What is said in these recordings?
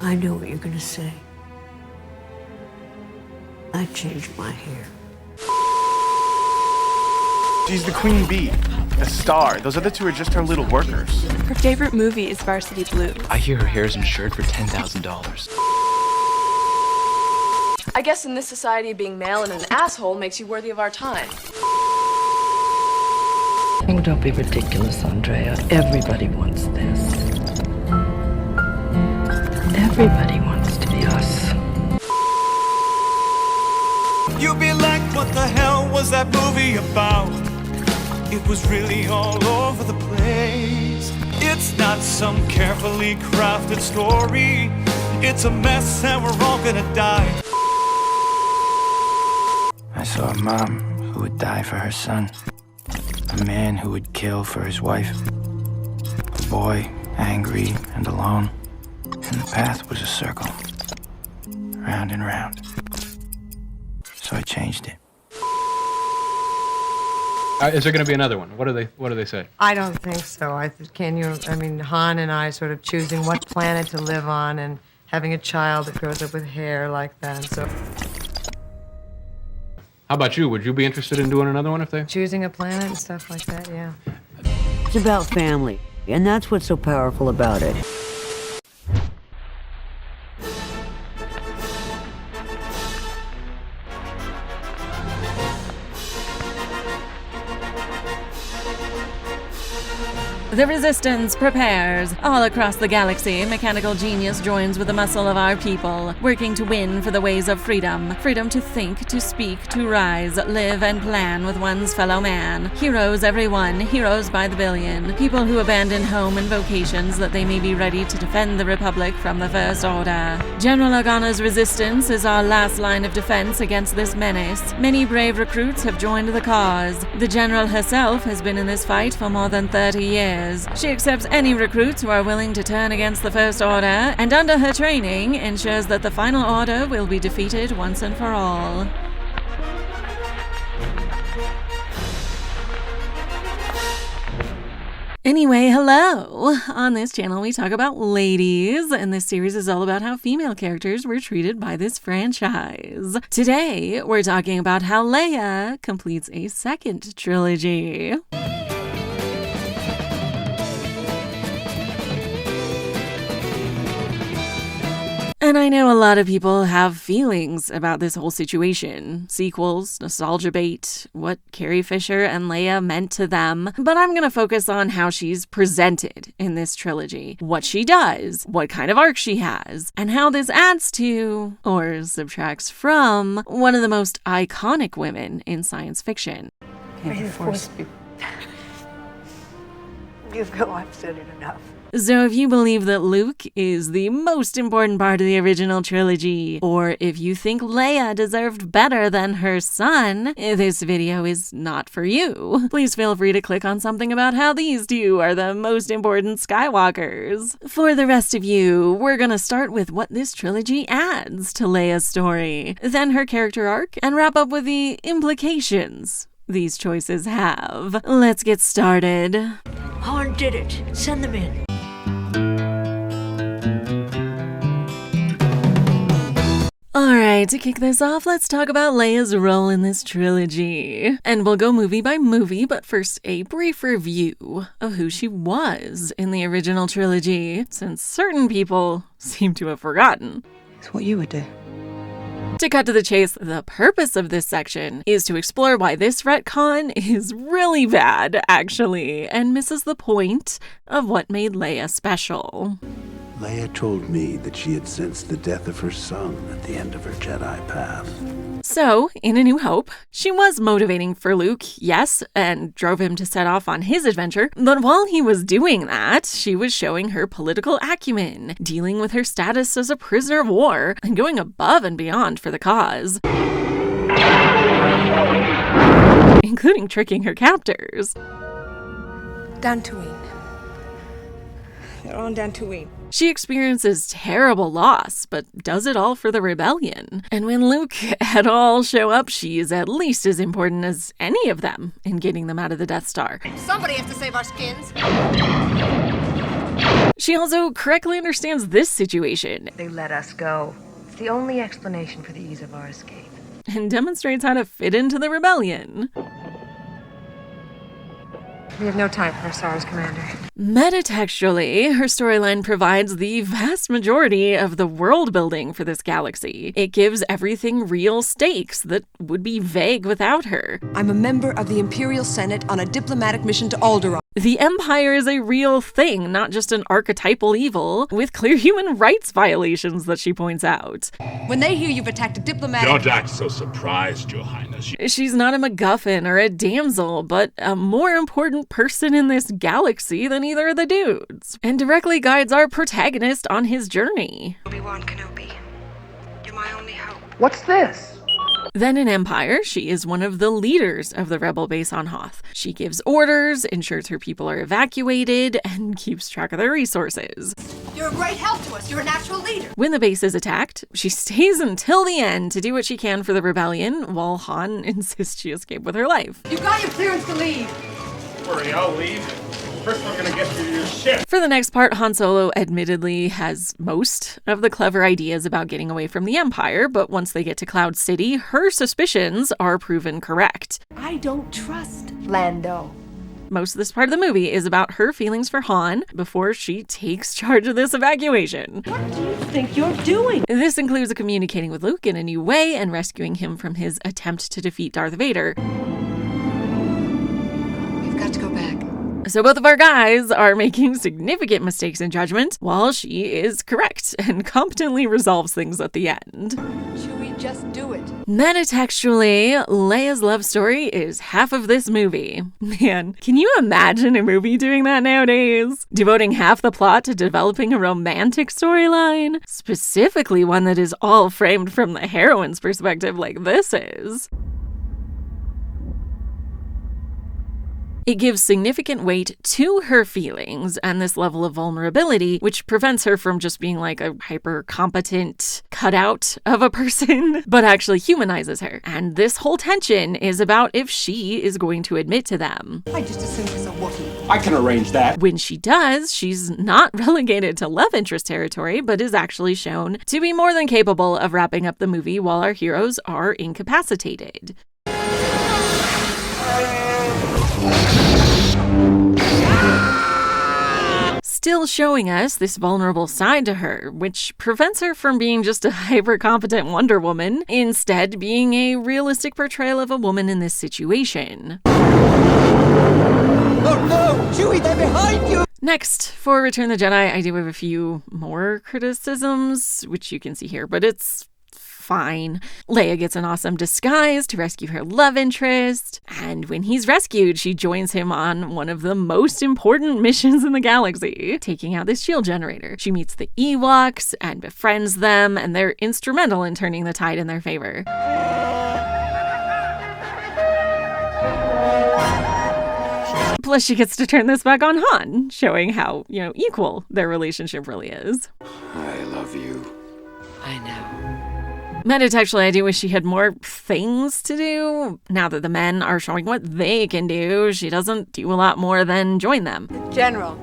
I know what you're gonna say. I changed my hair. She's the queen bee, a star. Those other two are just her little workers. Her favorite movie is Varsity Blues. I hear her hair's insured for $10,000. I guess in this society, being male and an asshole makes you worthy of our time. Oh, don't be ridiculous, Andrea. Everybody wants this. Everybody wants to be us. You'd be like, what the hell was that movie about? It was really all over the place. It's not some carefully crafted story. It's a mess and we're all gonna die. I saw a mom who would die for her son. A man who would kill for his wife. A boy, angry and alone. And the path was a circle. Round and round. So I changed it. Is there going to be another one? What do they say? I don't think so. I mean, Han and I sort of choosing what planet to live on and having a child that grows up with hair like that. So How about you? Would you be interested in doing another one if they... choosing a planet and stuff like that, yeah. It's about family, and that's what's so powerful about it. The Resistance prepares. All across the galaxy, mechanical genius joins with the muscle of our people, working to win for the ways of freedom. Freedom to think, to speak, to rise, live and plan with one's fellow man. Heroes everyone, heroes by the billion. People who abandon home and vocations that they may be ready to defend the Republic from the First Order. General Organa's Resistance is our last line of defense against this menace. Many brave recruits have joined the cause. The General herself has been in this fight for more than 30 years. She accepts any recruits who are willing to turn against the First Order, and under her training, ensures that the Final Order will be defeated once and for all. Anyway, hello! On this channel we talk about ladies, and this series is all about how female characters were treated by this franchise. Today, we're talking about how Leia completes a second trilogy. And I know a lot of people have feelings about this whole situation. Sequels, nostalgia bait, what Carrie Fisher and Leia meant to them. But I'm gonna focus on how she's presented in this trilogy. What she does, what kind of arc she has, and how this adds to, or subtracts from, one of the most iconic women in science fiction. May the force be... You feel I've said it enough. So if you believe that Luke is the most important part of the original trilogy, or if you think Leia deserved better than her son, this video is not for you. Please feel free to click on something about how these two are the most important Skywalkers. For the rest of you, we're gonna start with what this trilogy adds to Leia's story, then her character arc, and wrap up with the implications these choices have. Let's get started. Han did it. Send them in. Alright, to kick this off, let's talk about Leia's role in this trilogy. And we'll go movie by movie, but first a brief review of who she was in the original trilogy, since certain people seem to have forgotten. It's what you would do. To cut to the chase, the purpose of this section is to explore why this retcon is really bad, actually, and misses the point of what made Leia special. Leia told me that she had sensed the death of her son at the end of her Jedi path. So, in A New Hope, she was motivating for Luke, yes, and drove him to set off on his adventure, but while he was doing that, she was showing her political acumen, dealing with her status as a prisoner of war, and going above and beyond for the cause. Including tricking her captors. Dantooine. They're on Dantooine. She experiences terrible loss, but does it all for the rebellion. And when Luke et al. Show up, she is at least as important as any of them in getting them out of the Death Star. Somebody has to save our skins. She also correctly understands this situation. They let us go. It's the only explanation for the ease of our escape. And demonstrates how to fit into the rebellion. We have no time for SARS, Commander. Metatextually, her storyline provides the vast majority of the world building for this galaxy. It gives everything real stakes that would be vague without her. I'm a member of the Imperial Senate on a diplomatic mission to Alderaan. The Empire is a real thing, not just an archetypal evil, with clear human rights violations that she points out. When they hear you've attacked a diplomatic... Don't act so surprised, Your Highness. She's not a MacGuffin or a damsel, but a more important person in this galaxy than either of the dudes, and directly guides our protagonist on his journey. Obi-Wan Kenobi, you're my only hope. What's this? Then in Empire, she is one of the leaders of the rebel base on Hoth. She gives orders, ensures her people are evacuated, and keeps track of their resources. You're a great help to us. You're a natural leader. When the base is attacked, she stays until the end to do what she can for the rebellion, while Han insists she escape with her life. You got your clearance to leave. Don't worry, I'll leave. First, we're gonna get you your ship. For the next part, Han Solo admittedly has most of the clever ideas about getting away from the Empire, but once they get to Cloud City, her suspicions are proven correct. I don't trust Lando. Most of this part of the movie is about her feelings for Han before she takes charge of this evacuation. What do you think you're doing? This includes communicating with Luke in a new way and rescuing him from his attempt to defeat Darth Vader. We've got to go back. So both of our guys are making significant mistakes in judgment, while she is correct and competently resolves things at the end. Should we just do it? Metatextually, Leia's love story is half of this movie. Man, can you imagine a movie doing that nowadays? Devoting half the plot to developing a romantic storyline? Specifically one that is all framed from the heroine's perspective like this is. It gives significant weight to her feelings and this level of vulnerability, which prevents her from just being like a hyper-competent cutout of a person, but actually humanizes her. And this whole tension is about if she is going to admit to them. I just assumed it's a Wookiee. I can arrange that. When she does, she's not relegated to love interest territory, but is actually shown to be more than capable of wrapping up the movie while our heroes are incapacitated. Still showing us this vulnerable side to her, which prevents her from being just a hyper-competent Wonder Woman, instead being a realistic portrayal of a woman in this situation. Oh no! Chewie, they're behind you! Next, for Return of the Jedi, I do have a few more criticisms, which you can see here, but it's fine. Leia gets an awesome disguise to rescue her love interest, and when he's rescued, she joins him on one of the most important missions in the galaxy, taking out this shield generator. She meets the Ewoks and befriends them, and they're instrumental in turning the tide in their favor. Plus, she gets to turn this back on Han, showing how, equal their relationship really is. I love you. I know. Metatextually, I do wish she had more things to do. Now that the men are showing what they can do, she doesn't do a lot more than join them. General,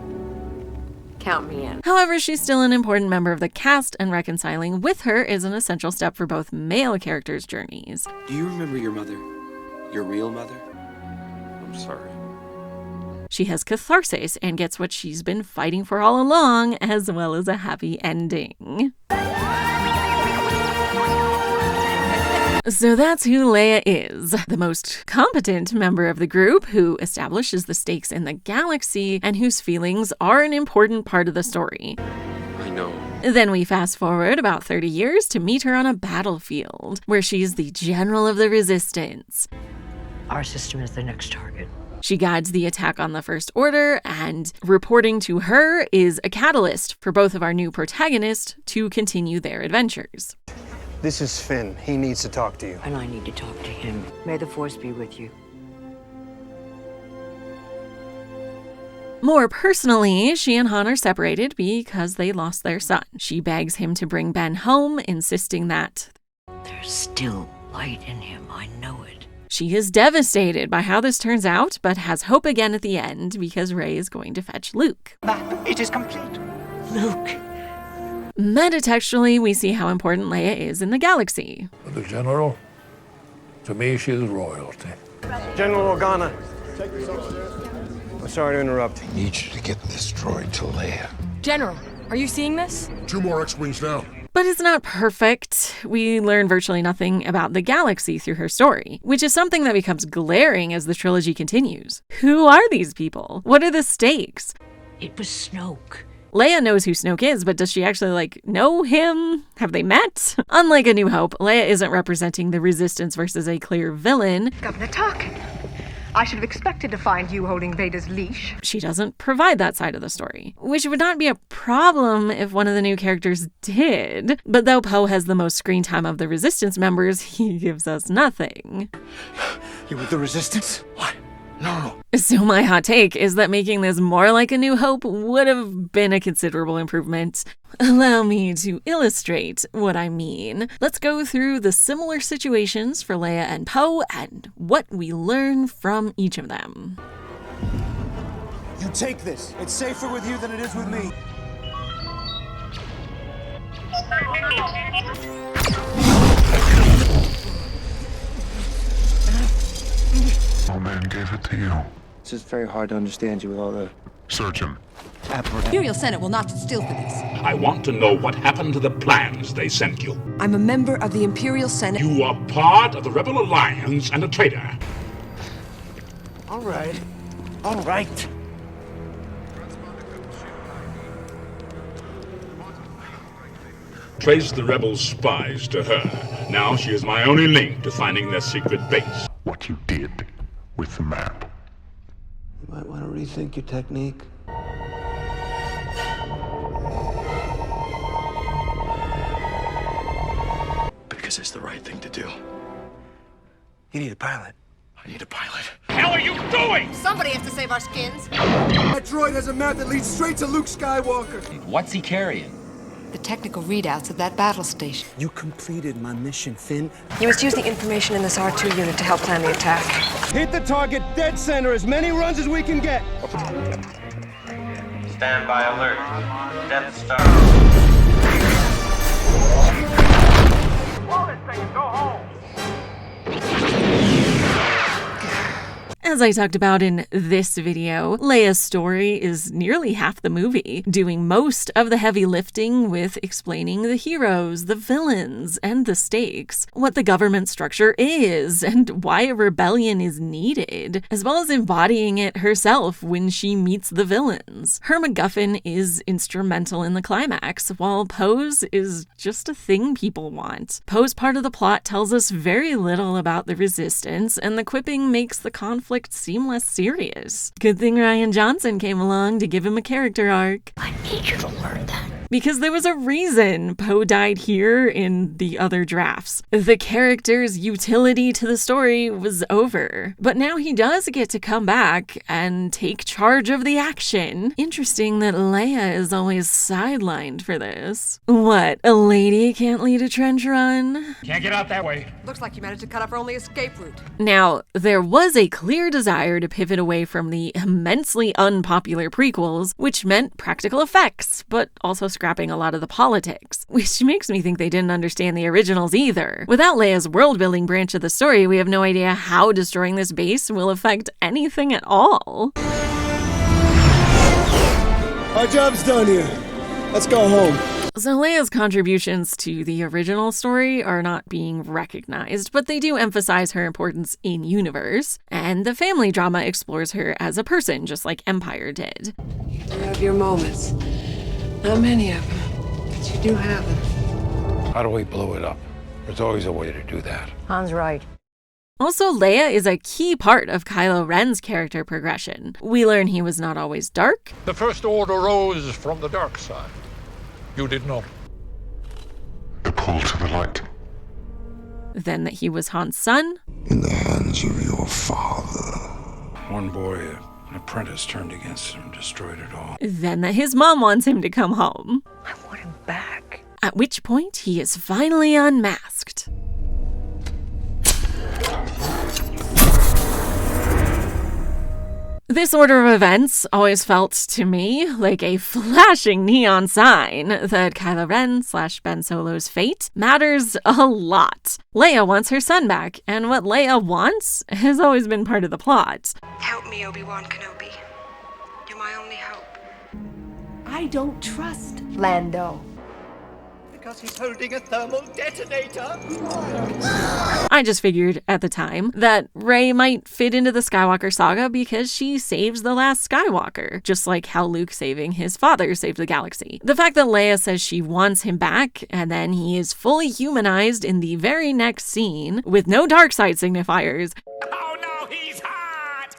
count me in. However, she's still an important member of the cast, and reconciling with her is an essential step for both male characters' journeys. Do you remember your mother? Your real mother? I'm sorry. She has catharsis and gets what she's been fighting for all along, as well as a happy ending. So that's who Leia is, the most competent member of the group who establishes the stakes in the galaxy and whose feelings are an important part of the story. I know. Then we fast forward about 30 years to meet her on a battlefield, where she's the general of the Resistance. Our system is the next target. She guides the attack on the First Order, and reporting to her is a catalyst for both of our new protagonists to continue their adventures. This is Finn. He needs to talk to you. And I need to talk to him. May the Force be with you. More personally, she and Han are separated because they lost their son. She begs him to bring Ben home, insisting that there's still light in him. I know it. She is devastated by how this turns out, but has hope again at the end because Rey is going to fetch Luke. Map, it is complete. Luke. Metatextually, we see how important Leia is in the galaxy. The General, to me, she is royalty. General Organa. I'm sorry to interrupt. I need you to get this droid to Leia. General, are you seeing this? 2 more X-Wings down. But it's not perfect. We learn virtually nothing about the galaxy through her story, which is something that becomes glaring as the trilogy continues. Who are these people? What are the stakes? It was Snoke. Leia knows who Snoke is, but does she actually, know him? Have they met? Unlike A New Hope, Leia isn't representing the Resistance versus a clear villain. Governor Tarkin, I should have expected to find you holding Vader's leash. She doesn't provide that side of the story, which would not be a problem if one of the new characters did. But though Poe has the most screen time of the Resistance members, he gives us nothing. You with the Resistance? What? No. So my hot take is that making this more like A New Hope would have been a considerable improvement. Allow me to illustrate what I mean. Let's go through the similar situations for Leia and Poe and what we learn from each of them. You take this. It's safer with you than it is with me. No man gave it to you. It's just very hard to understand you with all the... Search him. Imperial Senate will not sit still for this. I want to know what happened to the plans they sent you. I'm a member of the Imperial Senate. You are part of the Rebel Alliance and a traitor. All right. All right. Traced the rebel spies to her. Now she is my only link to finding their secret base. What you did with the map. You might want to rethink your technique. Because it's the right thing to do. You need a pilot. I need a pilot. Hell are you doing? Somebody has to save our skins. That droid has a map that leads straight to Luke Skywalker. What's he carrying? The technical readouts of that battle station. You completed my mission, Finn. You must use the information in this R2 unit to help plan the attack. Hit the target dead center, as many runs as we can get. Stand by alert. Death Star. Pull this thing and go home. As I talked about in this video, Leia's story is nearly half the movie, doing most of the heavy lifting with explaining the heroes, the villains, and the stakes, what the government structure is, and why a rebellion is needed, as well as embodying it herself when she meets the villains. Her MacGuffin is instrumental in the climax, while Poe's is just a thing people want. Poe's part of the plot tells us very little about the Resistance, and the quipping makes the conflict seem less serious. Good thing Rian Johnson came along to give him a character arc. I need you to learn that. Because there was a reason Poe died here in the other drafts. The character's utility to the story was over. But now he does get to come back and take charge of the action. Interesting that Leia is always sidelined for this. What, a lady can't lead a trench run? Can't get out that way. Looks like you managed to cut off our only escape route. Now, there was a clear desire to pivot away from the immensely unpopular prequels, which meant practical effects, but also scrapping a lot of the politics, which makes me think they didn't understand the originals either. Without Leia's world-building branch of the story, we have no idea how destroying this base will affect anything at all. Our job's done here. Let's go home. So Leia's contributions to the original story are not being recognized, but they do emphasize her importance in universe, and the family drama explores her as a person, just like Empire did. You have your moments. Not many of them, but you do have them. How do we blow it up? There's always a way to do that. Han's right. Also, Leia is a key part of Kylo Ren's character progression. We learn he was not always dark. The First Order rose from the dark side. You did not. The pull to the light. Then that he was Han's son. In the hands of your father. One boy, an apprentice, turned against him and destroyed it all. Then that his mom wants him to come home. I want him back. At which point, he is finally unmasked. This order of events always felt to me like a flashing neon sign that Kylo Ren/Ben Solo's fate matters a lot. Leia wants her son back, and what Leia wants has always been part of the plot. Help me, Obi-Wan Kenobi. You're my only hope. I don't trust Lando. Because he's holding a thermal detonator. I just figured at the time that Rey might fit into the Skywalker saga because she saves the last Skywalker, just like how Luke saving his father saved the galaxy. The fact that Leia says she wants him back, and then he is fully humanized in the very next scene with no dark side signifiers,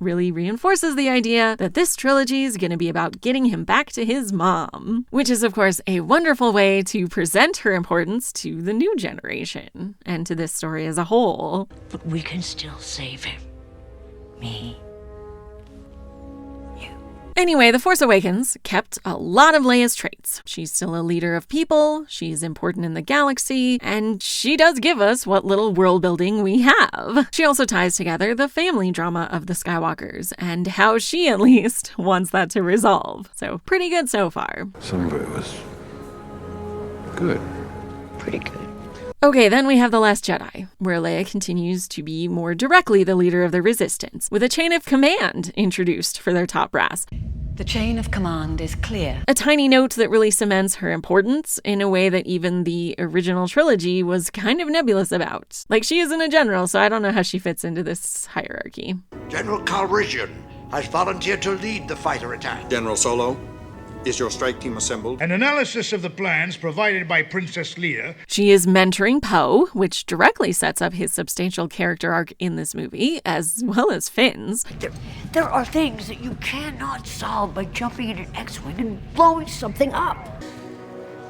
really reinforces the idea that this trilogy is going to be about getting him back to his mom, which is of course a wonderful way to present her importance to the new generation and to this story as a whole. But we can still save him. Me. Anyway, The Force Awakens kept a lot of Leia's traits. She's still a leader of people, she's important in the galaxy, and she does give us what little world building we have. She also ties together the family drama of the Skywalkers, and how she at least wants that to resolve. So pretty good so far. Some of it was good. Pretty good. Okay, then we have The Last Jedi, where Leia continues to be more directly the leader of the Resistance, with a chain of command introduced for their top brass. The chain of command is clear. A tiny note that really cements her importance in a way that even the original trilogy was kind of nebulous about. Like, she isn't a general, so I don't know how she fits into this hierarchy. General Calrissian has volunteered to lead the fighter attack. General Solo, is your strike team assembled? An analysis of the plans provided by Princess Leia. She is mentoring Poe, which directly sets up his substantial character arc in this movie, as well as Finn's. There are things that you cannot solve by jumping in an X-Wing and blowing something up.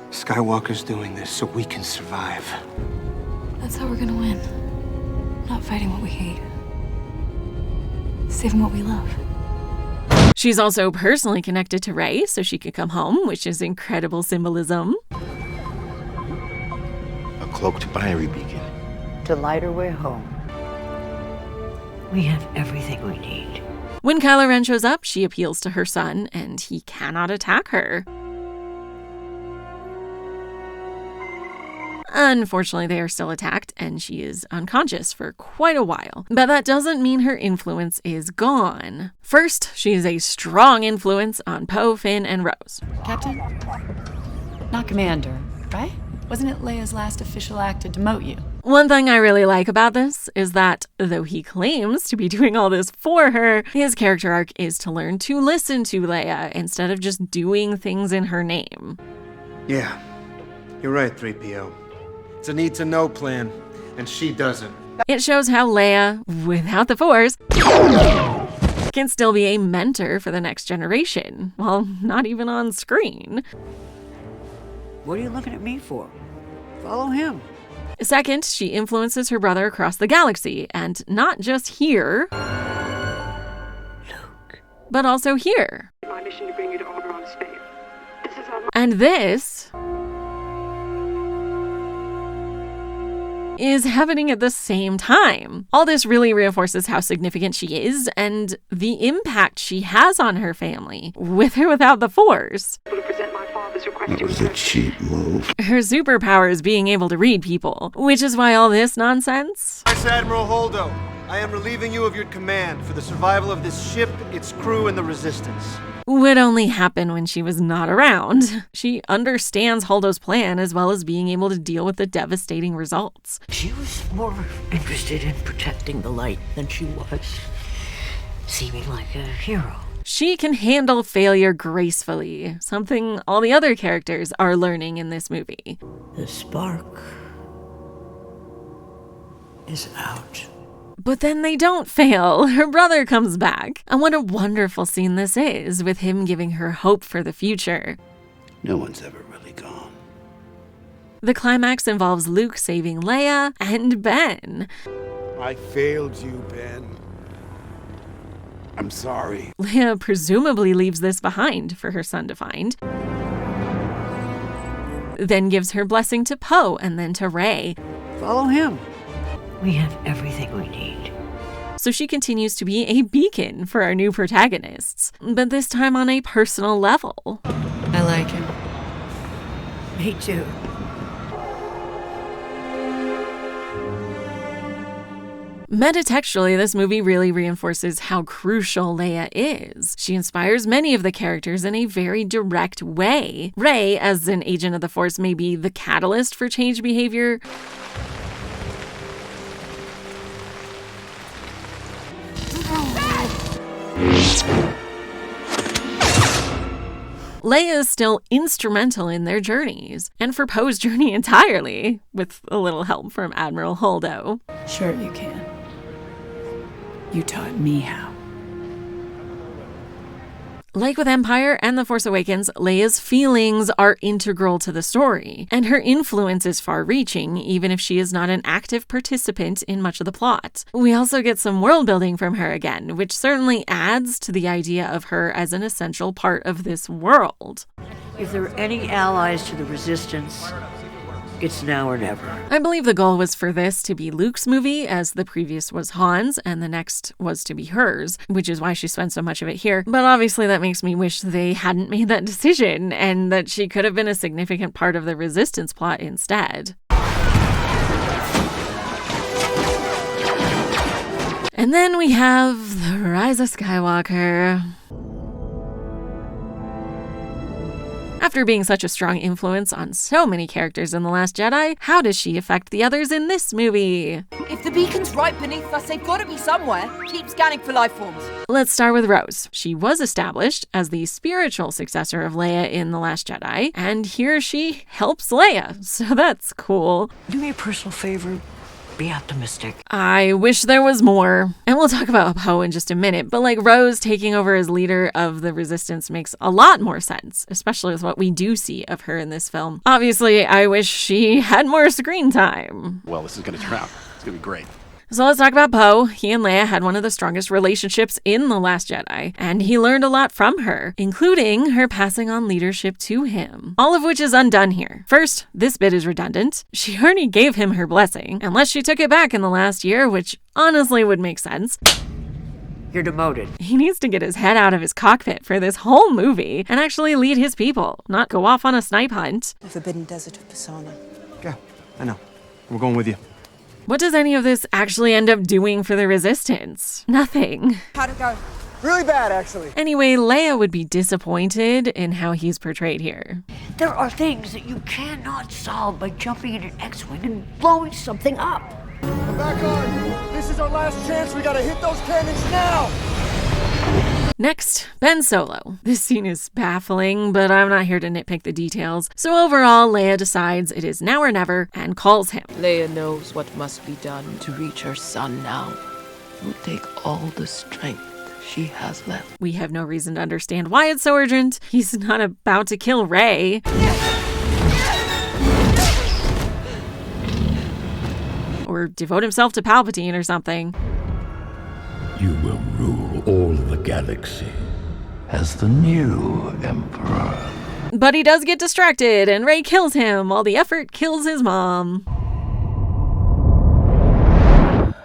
Skywalker's doing this so we can survive. That's how we're gonna win. Not fighting what we hate. Saving what we love. She's also personally connected to Rey, so she could come home, which is incredible symbolism. A cloaked binary beacon. To light her way home. We have everything we need. When Kylo Ren shows up, she appeals to her son, and he cannot attack her. Unfortunately, they are still attacked, and she is unconscious for quite a while. But that doesn't mean her influence is gone. First, she is a strong influence on Poe, Finn, and Rose. Captain? Not Commander, right? Wasn't it Leia's last official act to demote you? One thing I really like about this is that, though he claims to be doing all this for her, his character arc is to learn to listen to Leia instead of just doing things in her name. Yeah, you're right, 3PO. It's a need-to-know plan, and she doesn't. It shows how Leia, without the Force, can still be a mentor for the next generation, while not even on screen. What are you looking at me for? Follow him. Second, she influences her brother across the galaxy, and not just here, Luke, but also here. My mission to bring you to Oberon's fate. This is on my... And this is happening at the same time. All this really reinforces how significant she is and the impact she has on her family, with or without the Force. It was a cheap move. Her superpower is being able to read people, which is why all this nonsense. Vice Admiral Holdo, I am relieving you of your command for the survival of this ship, its crew, and the Resistance. Would only happen when she was not around. She understands Holdo's plan as well as being able to deal with the devastating results. She was more interested in protecting the light than she was seeming like a hero. She can handle failure gracefully, something all the other characters are learning in this movie. The spark is out. But then they don't fail. Her brother comes back. And what a wonderful scene this is, with him giving her hope for the future. No one's ever really gone. The climax involves Luke saving Leia and Ben. I failed you, Ben. I'm sorry. Leia presumably leaves this behind for her son to find. Then gives her blessing to Poe and then to Rey. Follow him. We have everything we need. so she continues to be a beacon for our new protagonists, but this time on a personal level. I like him. Me too. Metatextually, this movie really reinforces how crucial Leia is. She inspires many of the characters in a very direct way. Rey, as an agent of the Force, may be the catalyst for change behavior. Leia is still instrumental in their journeys, and for Poe's journey entirely, with a little help from Admiral Holdo. Sure you can. You taught me how. Like with Empire and The Force Awakens, Leia's feelings are integral to the story, and her influence is far-reaching, even if she is not an active participant in much of the plot. We also get some world building from her again, which certainly adds to the idea of her as an essential part of this world. If there are any allies to the Resistance, it's now or never. I believe the goal was for this to be Luke's movie, as the previous was Han's, and the next was to be hers, which is why she spent so much of it here. But obviously that makes me wish they hadn't made that decision, and that she could have been a significant part of the Resistance plot instead. And then we have The Rise of Skywalker. After being such a strong influence on so many characters in The Last Jedi, how does she affect the others in this movie? If the beacon's right beneath us, they've got to be somewhere. Keep scanning for life forms. Let's start with Rose. She was established as the spiritual successor of Leia in The Last Jedi, and here she helps Leia, so that's cool. Do me a personal favor. Be optimistic. I wish there was more. And we'll talk about Poe in just a minute, but like Rose taking over as leader of the Resistance makes a lot more sense, especially with what we do see of her in this film. Obviously, I wish she had more screen time. Well, this is going to turn out. It's going to be great. So let's talk about Poe. He and Leia had one of the strongest relationships in The Last Jedi, and he learned a lot from her, including her passing on leadership to him. All of which is undone here. First, this bit is redundant. She already gave him her blessing, unless she took it back in the last year, which honestly would make sense. You're demoted. He needs to get his head out of his cockpit for this whole movie and actually lead his people, not go off on a snipe hunt. The Forbidden Desert of Pisana. Yeah, I know. We're going with you. What does any of this actually end up doing for the Resistance? Nothing. How'd it go? Really bad, actually. Anyway, Leia would be disappointed in how he's portrayed here. There are things that you cannot solve by jumping in an X-Wing and blowing something up. Come back on. This is our last chance. We gotta hit those cannons now. Next, Ben Solo. This scene is baffling, but I'm not here to nitpick the details. So overall, Leia decides it is now or never and calls him. Leia knows what must be done to reach her son now. It will take all the strength she has left. We have no reason to understand why it's so urgent. He's not about to kill Rey. Or devote himself to Palpatine or something. You will rule all the galaxy as the new Emperor. But he does get distracted, and Rey kills him while the effort kills his mom.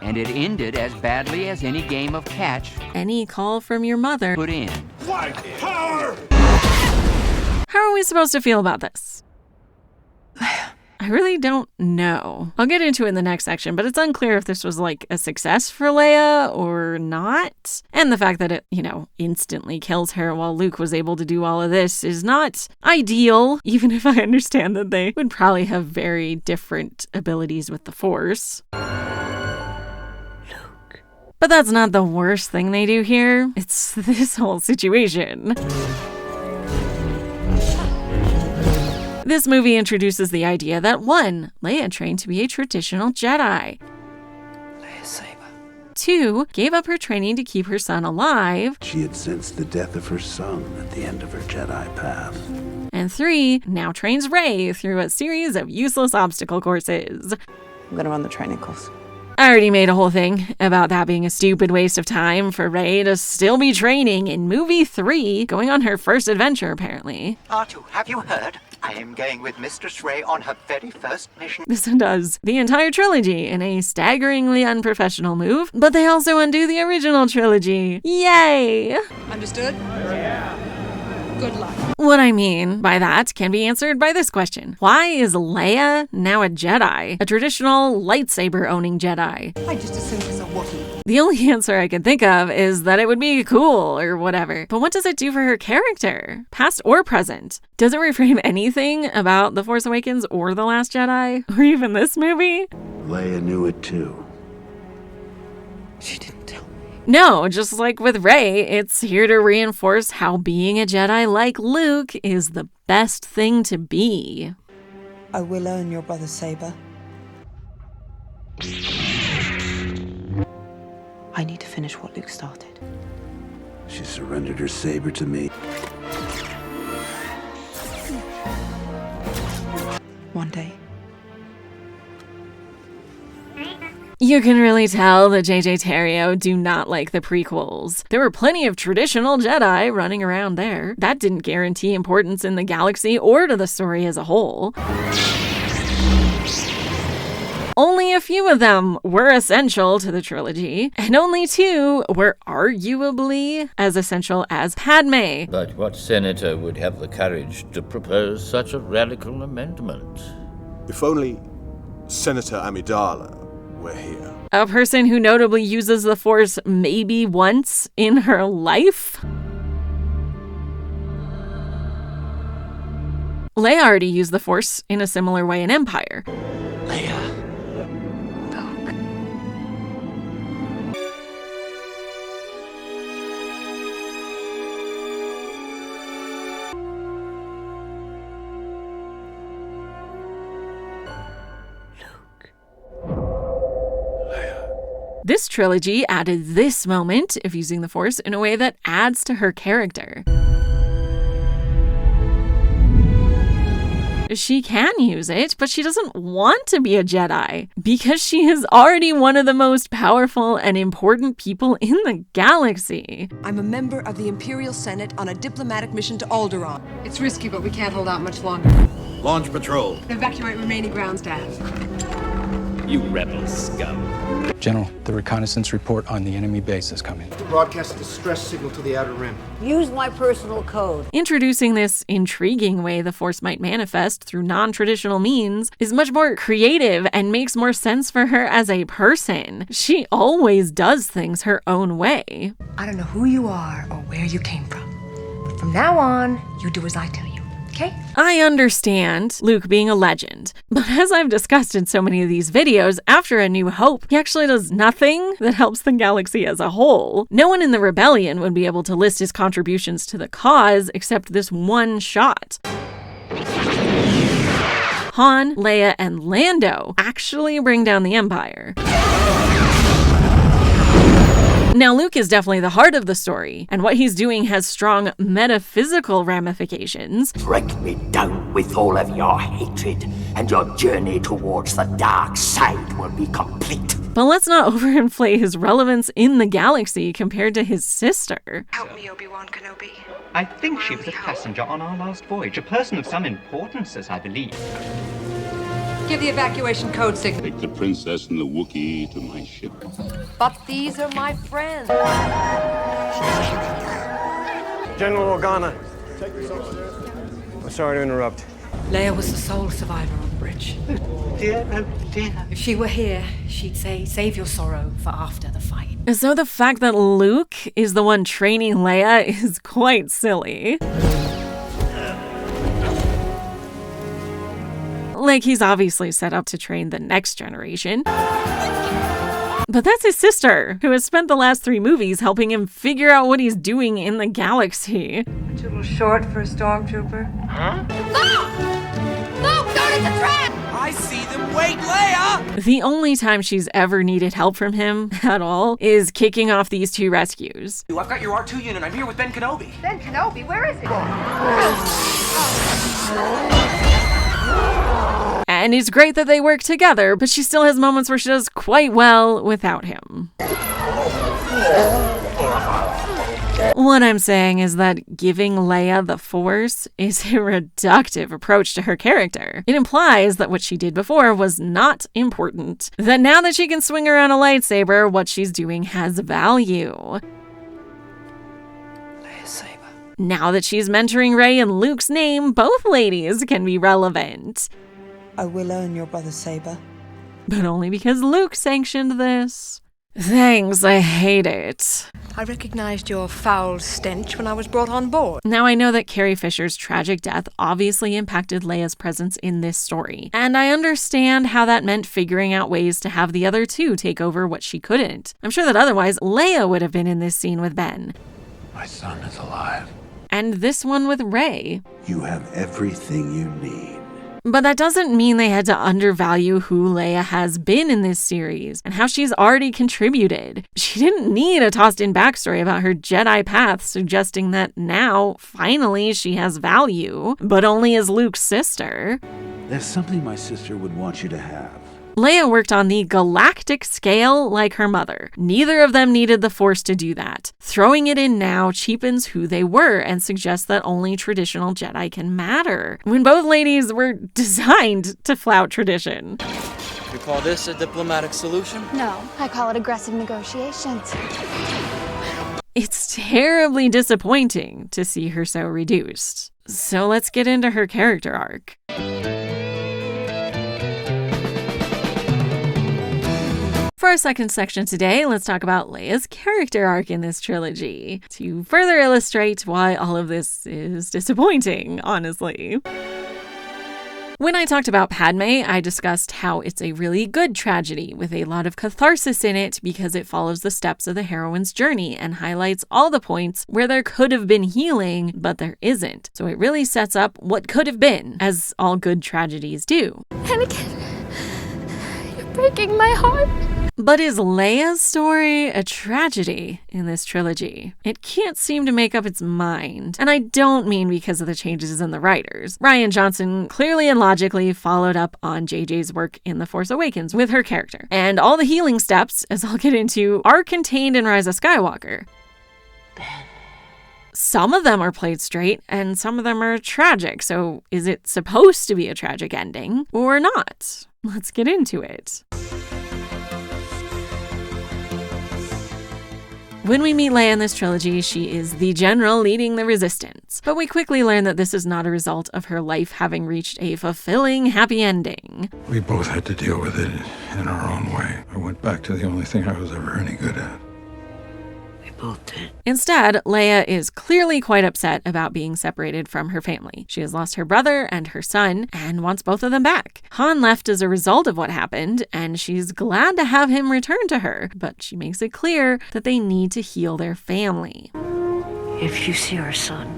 And it ended as badly as any game of catch. Any call from your mother Put in. Fight power! How are we supposed to feel about this? I really don't know. I'll get into it in the next section, but it's unclear if this was like a success for Leia or not. And the fact that it, instantly kills her while Luke was able to do all of this is not ideal, even if I understand that they would probably have very different abilities with the Force. Luke. But that's not the worst thing they do here. It's this whole situation. This movie introduces the idea that 1. Leia trained to be a traditional Jedi. Leia Saber. 2. Gave up her training to keep her son alive. She had sensed the death of her son at the end of her Jedi path. And 3. Now trains Rey through a series of useless obstacle courses. I'm gonna run the training course. I already made a whole thing about that being a stupid waste of time for Rey to still be training in movie 3, going on her first adventure apparently. R2, have you heard? I am going with Mistress Rey on her very first mission. This undoes the entire trilogy in a staggeringly unprofessional move, but they also undo the original trilogy. Yay! Understood? Yeah. Good luck. What I mean by that can be answered by this question. Why is Leia now a Jedi? A traditional lightsaber-owning Jedi? I just assumed it's a Wookiee. The only answer I can think of is that it would be cool or whatever. But what does it do for her character? Past or present? Does it reframe anything about The Force Awakens or The Last Jedi? Or even this movie? Leia knew it too. She didn't tell me. No, just like with Rey, it's here to reinforce how being a Jedi like Luke is the best thing to be. I will own your brother's saber. I need to finish what Luke started. She surrendered her saber to me. One day. You can really tell that J.J. Terrio do not like the prequels. There were plenty of traditional Jedi running around there. That didn't guarantee importance in the galaxy or to the story as a whole. Only a few of them were essential to the trilogy, and only 2 were arguably as essential as Padme. But what senator would have the courage to propose such a radical amendment? If only Senator Amidala were here. A person who notably uses the Force maybe once in her life? Leia already used the Force in a similar way in Empire. Leia. This trilogy added this moment of using the Force in a way that adds to her character. She can use it, but she doesn't want to be a Jedi because she is already one of the most powerful and important people in the galaxy. I'm a member of the Imperial Senate on a diplomatic mission to Alderaan. It's risky, but we can't hold out much longer. Launch patrol. Evacuate remaining ground staff. You rebel scum. General, the reconnaissance report on the enemy base is coming. Broadcast a distress signal to the outer rim. Use my personal code. Introducing this intriguing way the Force might manifest through non-traditional means is much more creative and makes more sense for her as a person. She always does things her own way. I don't know who you are or where you came from, but from now on, you do as I tell you. Okay? I understand Luke being a legend, but as I've discussed in so many of these videos, after A New Hope, he actually does nothing that helps the galaxy as a whole. No one in the rebellion would be able to list his contributions to the cause except this one shot. Han, Leia, and Lando actually bring down the Empire. Now, Luke is definitely the heart of the story, and what he's doing has strong metaphysical ramifications. Break me down with all of your hatred, and your journey towards the dark side will be complete. But let's not overinflate his relevance in the galaxy compared to his sister. Help me, Obi-Wan Kenobi. I think she was a passenger on our last voyage, a person of some importance, as I believe. Give the evacuation code signal. Take the princess and the Wookiee to my ship. But these are my friends. General Organa. I'm sorry to interrupt. Leia was the sole survivor on the bridge. Dear, oh dear. If she were here, she'd say, save your sorrow for after the fight. So the fact that Luke is the one training Leia is quite silly. Like, he's obviously set up to train the next generation. But that's his sister, who has spent the last 3 movies helping him figure out what he's doing in the galaxy. A little short for a stormtrooper. Huh? Luke! Luke, don't hit the trap! I see them. Wait, Leia! The only time she's ever needed help from him at all is kicking off these 2 rescues. I've got your R2 unit. I'm here with Ben Kenobi. Ben Kenobi, where is he? And it's great that they work together, but she still has moments where she does quite well without him. What I'm saying is that giving Leia the Force is a reductive approach to her character. It implies that what she did before was not important. That now that she can swing around a lightsaber, what she's doing has value. Now that she's mentoring Rey in Luke's name, both ladies can be relevant. I will earn your brother's saber. But only because Luke sanctioned this. Thanks, I hate it. I recognized your foul stench when I was brought on board. Now I know that Carrie Fisher's tragic death obviously impacted Leia's presence in this story, and I understand how that meant figuring out ways to have the other two take over what she couldn't. I'm sure that otherwise Leia would have been in this scene with Ben. My son is alive. And this one with Rey. You have everything you need. But that doesn't mean they had to undervalue who Leia has been in this series and how she's already contributed. She didn't need a tossed-in backstory about her Jedi path suggesting that now, finally, she has value, but only as Luke's sister. There's something my sister would want you to have. Leia worked on the galactic scale like her mother. Neither of them needed the Force to do that. Throwing it in now cheapens who they were and suggests that only traditional Jedi can matter, when both ladies were designed to flout tradition. You call this a diplomatic solution? No, I call it aggressive negotiations. It's terribly disappointing to see her so reduced. So let's get into her character arc. For our second section today, let's talk about Leia's character arc in this trilogy, to further illustrate why all of this is disappointing, honestly. When I talked about Padme, I discussed how it's a really good tragedy with a lot of catharsis in it because it follows the steps of the heroine's journey and highlights all the points where there could have been healing, but there isn't. So it really sets up what could have been, as all good tragedies do. Anakin, you're breaking my heart. But is Leia's story a tragedy in this trilogy? It can't seem to make up its mind. And I don't mean because of the changes in the writers. Rian Johnson clearly and logically followed up on JJ's work in The Force Awakens with her character. And all the healing steps, as I'll get into, are contained in Rise of Skywalker. Some of them are played straight, and some of them are tragic. So is it supposed to be a tragic ending or not? Let's get into it. When we meet Leia in this trilogy, she is the general leading the resistance. But we quickly learn that this is not a result of her life having reached a fulfilling, happy ending. We both had to deal with it in our own way. I went back to the only thing I was ever any good at. Both did. Instead, Leia is clearly quite upset about being separated from her family. She has lost her brother and her son and wants both of them back. Han left as a result of what happened, and she's glad to have him return to her, but she makes it clear that they need to heal their family. If you see our son,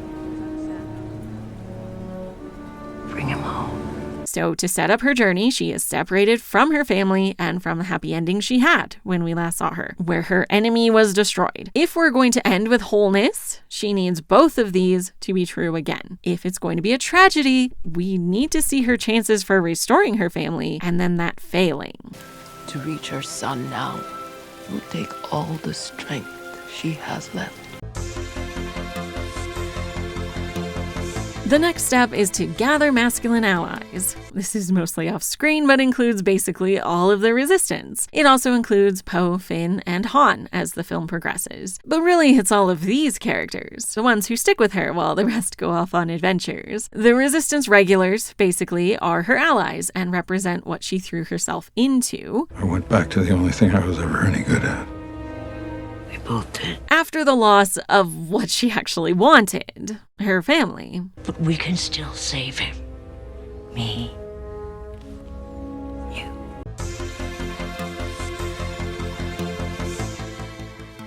bring him home. So to set up her journey, she is separated from her family and from the happy ending she had when we last saw her, where her enemy was destroyed. If we're going to end with wholeness, she needs both of these to be true again. If it's going to be a tragedy, we need to see her chances for restoring her family and then that failing. To reach her son now will take all the strength she has left. The next step is to gather masculine allies. This is mostly off screen, but includes basically all of the resistance. It also includes Poe, Finn, and Han as the film progresses. But really, it's all of these characters, the ones who stick with her while the rest go off on adventures. The resistance regulars, basically, are her allies and represent what she threw herself into. I went back to the only thing I was ever any good at. We both did. After the loss of what she actually wanted, her family. But we can still save him. Me.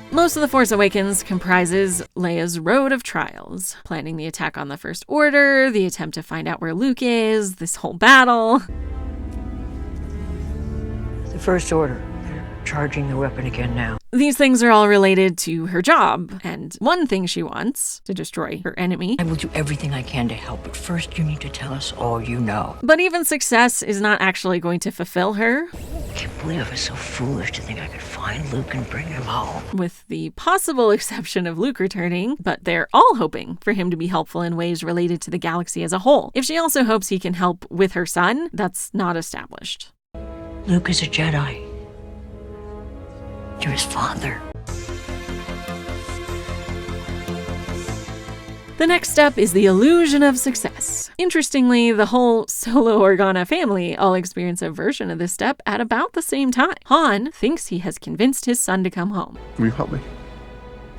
Most of The Force Awakens comprises Leia's road of trials, planning the attack on the First Order, the attempt to find out where Luke is, this whole battle. The First Order. They're charging the weapon again now. These things are all related to her job, and one thing she wants, to destroy her enemy. I will do everything I can to help, but first you need to tell us all you know. But even success is not actually going to fulfill her. can't believe I was so foolish to think I could find Luke and bring him home. With the possible exception of Luke returning, but they're all hoping for him to be helpful in ways related to the galaxy as a whole. If she also hopes he can help with her son, that's not established. Luke is a Jedi. You're his father. The next step is the illusion of success. Interestingly, the whole Solo Organa family all experience a version of this step at about the same time. Han thinks he has convinced his son to come home. Will you help me?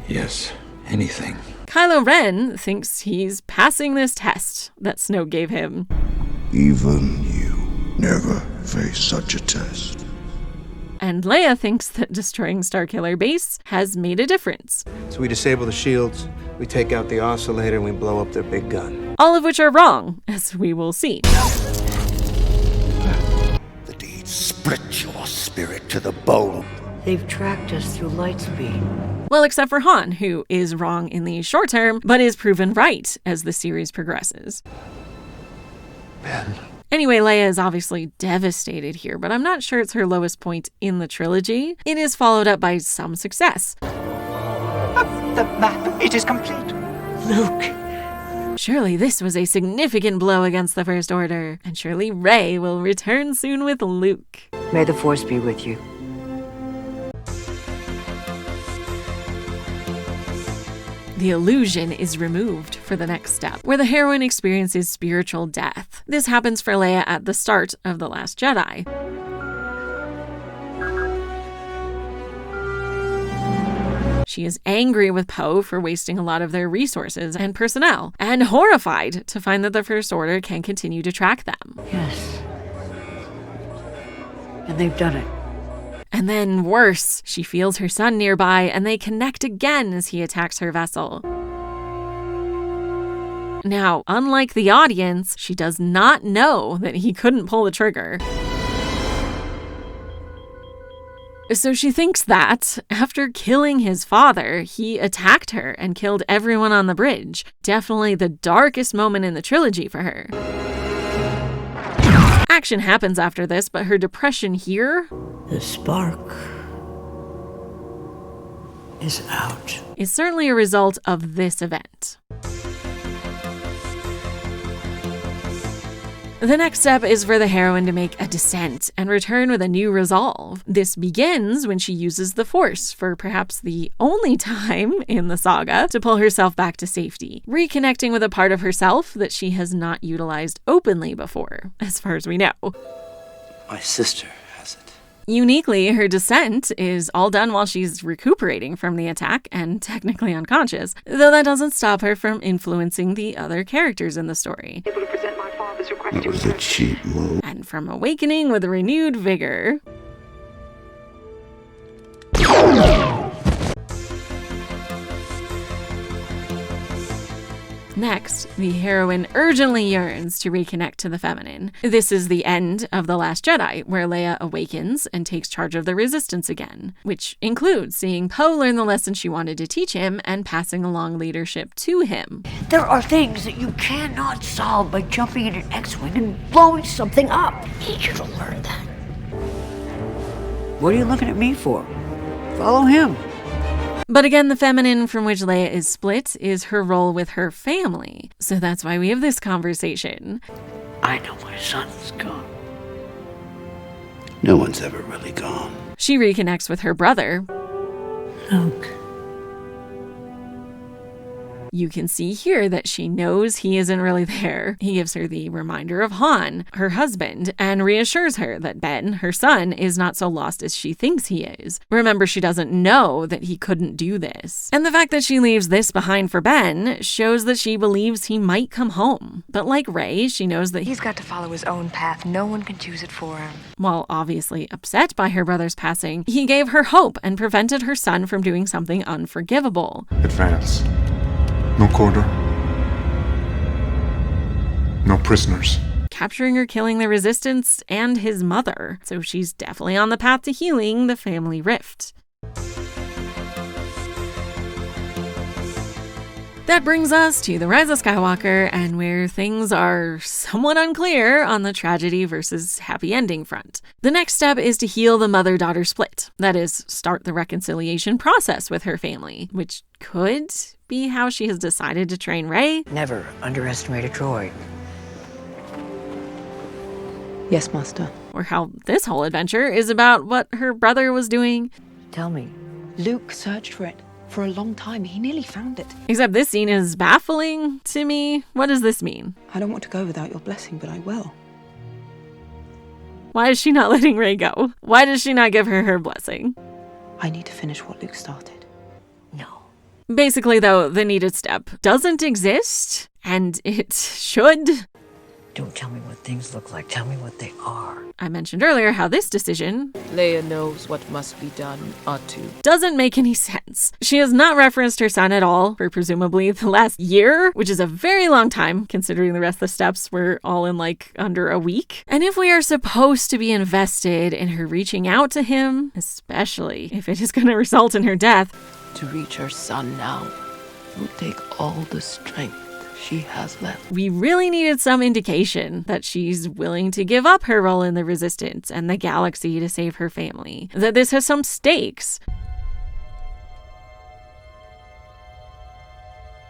Yes, anything. Kylo Ren thinks he's passing this test that Snoke gave him. Even you never face such a test. And Leia thinks that destroying Starkiller Base has made a difference. So we disable the shields, we take out the oscillator, and we blow up their big gun. All of which are wrong, as we will see. The deed split your spirit to the bone. They've tracked us through light speed. Well, except for Han, who is wrong in the short term, but is proven right as the series progresses. Ben. Anyway, Leia is obviously devastated here, but I'm not sure it's her lowest point in the trilogy. It is followed up by some success. The map, it is complete. Luke. Surely this was a significant blow against the First Order, and surely Rey will return soon with Luke. May the Force be with you. The illusion is removed for the next step, where the heroine experiences spiritual death. This happens for Leia at the start of The Last Jedi. She is angry with Poe for wasting a lot of their resources and personnel, and horrified to find that the First Order can continue to track them. Yes. And they've done it. And then worse, she feels her son nearby and they connect again as he attacks her vessel. Now, unlike the audience, she does not know that he couldn't pull the trigger. So she thinks that, after killing his father, he attacked her and killed everyone on the bridge. Definitely the darkest moment in the trilogy for her. Action happens after this, but her depression here... The spark is out. Is certainly a result of this event. The next step is for the heroine to make a descent and return with a new resolve. This begins when she uses the Force for perhaps the only time in the saga to pull herself back to safety, reconnecting with a part of herself that she has not utilized openly before, as far as we know. My sister has it. Uniquely, her descent is all done while she's recuperating from the attack and technically unconscious, though that doesn't stop her from influencing the other characters in the story. That was a cheap move. And from awakening with renewed vigor. Next, the heroine urgently yearns to reconnect to the feminine. This is the end of The Last Jedi, where Leia awakens and takes charge of the Resistance again, which includes seeing Poe learn the lesson she wanted to teach him and passing along leadership to him. There are things that you cannot solve by jumping in an X-Wing and blowing something up. I need you to learn that. What are you looking at me for? Follow him. But again, the feminine from which Leia is split is her role with her family. So that's why we have this conversation. I know my son's gone. No one's ever really gone. She reconnects with her brother. Luke. You can see here that she knows he isn't really there. He gives her the reminder of Han, her husband, and reassures her that Ben, her son, is not so lost as she thinks he is. Remember, she doesn't know that he couldn't do this. And the fact that she leaves this behind for Ben shows that she believes he might come home. But like Rey, she knows that he's got to follow his own path. No one can choose it for him. While obviously upset by her brother's passing, he gave her hope and prevented her son from doing something unforgivable. Advance. No quarter. No prisoners. Capturing or killing the Resistance and his mother. So she's definitely on the path to healing the family rift. That brings us to The Rise of Skywalker, and where things are somewhat unclear on the tragedy versus happy ending front. The next step is to heal the mother-daughter split. That is, start the reconciliation process with her family, which could be how she has decided to train Rey. Never underestimate a droid. Yes, Master. Or how this whole adventure is about what her brother was doing. Tell me. Luke searched for it for a long time. He nearly found it. Except this scene is baffling to me. What does this mean? I don't want to go without your blessing, but I will. Why is she not letting Rey go? Why does she not give her blessing? I need to finish what Luke started. No. Basically, though, the needed step doesn't exist, and it should. Don't tell me what things look like. Tell me what they are. I mentioned earlier how this decision, Leia knows what must be done, ought to. doesn't make any sense. She has not referenced her son at all for presumably the last year, which is a very long time considering the rest of the steps were all in like under a week. And if we are supposed to be invested in her reaching out to him, especially if it is going to result in her death, To reach her son now will take all the strength she has left. we really needed some indication that she's willing to give up her role in the Resistance and the galaxy to save her family, that this has some stakes.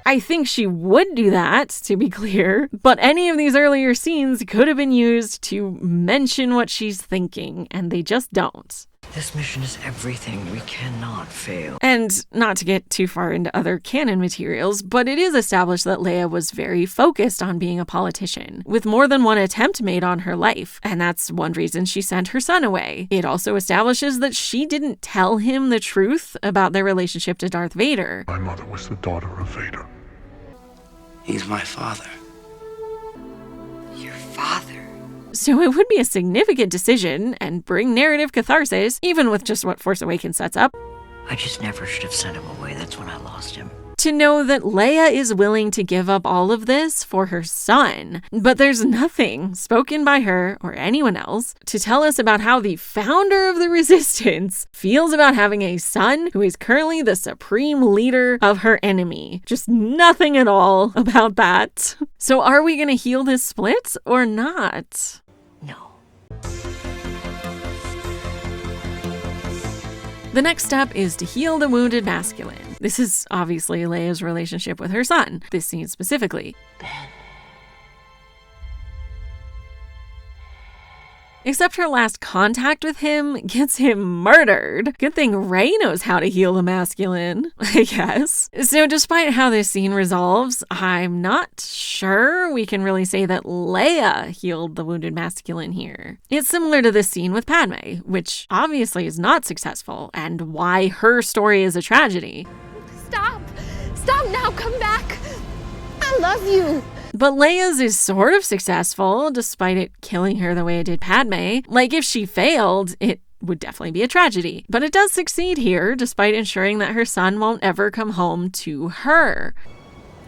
I think she would do that, to be clear, but any of these earlier scenes could have been used to mention what she's thinking, and they just don't. This mission is everything. We cannot fail. And not to get too far into other canon materials, but it is established that Leia was very focused on being a politician, with more than one attempt made on her life, and that's one reason she sent her son away. It also establishes that she didn't tell him the truth about their relationship to Darth Vader. My mother was the daughter of Vader. He's my father. Your father? So it would be a significant decision and bring narrative catharsis, even with just what Force Awakens sets up, I just never should have sent him away. That's when I lost him. to know that Leia is willing to give up all of this for her son. But there's nothing spoken by her or anyone else to tell us about how the founder of the Resistance feels about having a son who is currently the supreme leader of her enemy. Just nothing at all about that. So are we going to heal this split or not? No. The next step is to heal the wounded masculine. This is obviously Leia's relationship with her son, this scene specifically. Except her last contact with him gets him murdered. Good thing Rey knows how to heal the masculine, I guess. So despite how this scene resolves, I'm not sure we can really say that Leia healed the wounded masculine here. It's similar to this scene with Padme, which obviously is not successful, and why her story is a tragedy. Stop! Stop now! Come back! I love you! But Leia's is sort of successful, despite it killing her the way it did Padme. Like, if she failed, it would definitely be a tragedy. But it does succeed here, despite ensuring that her son won't ever come home to her.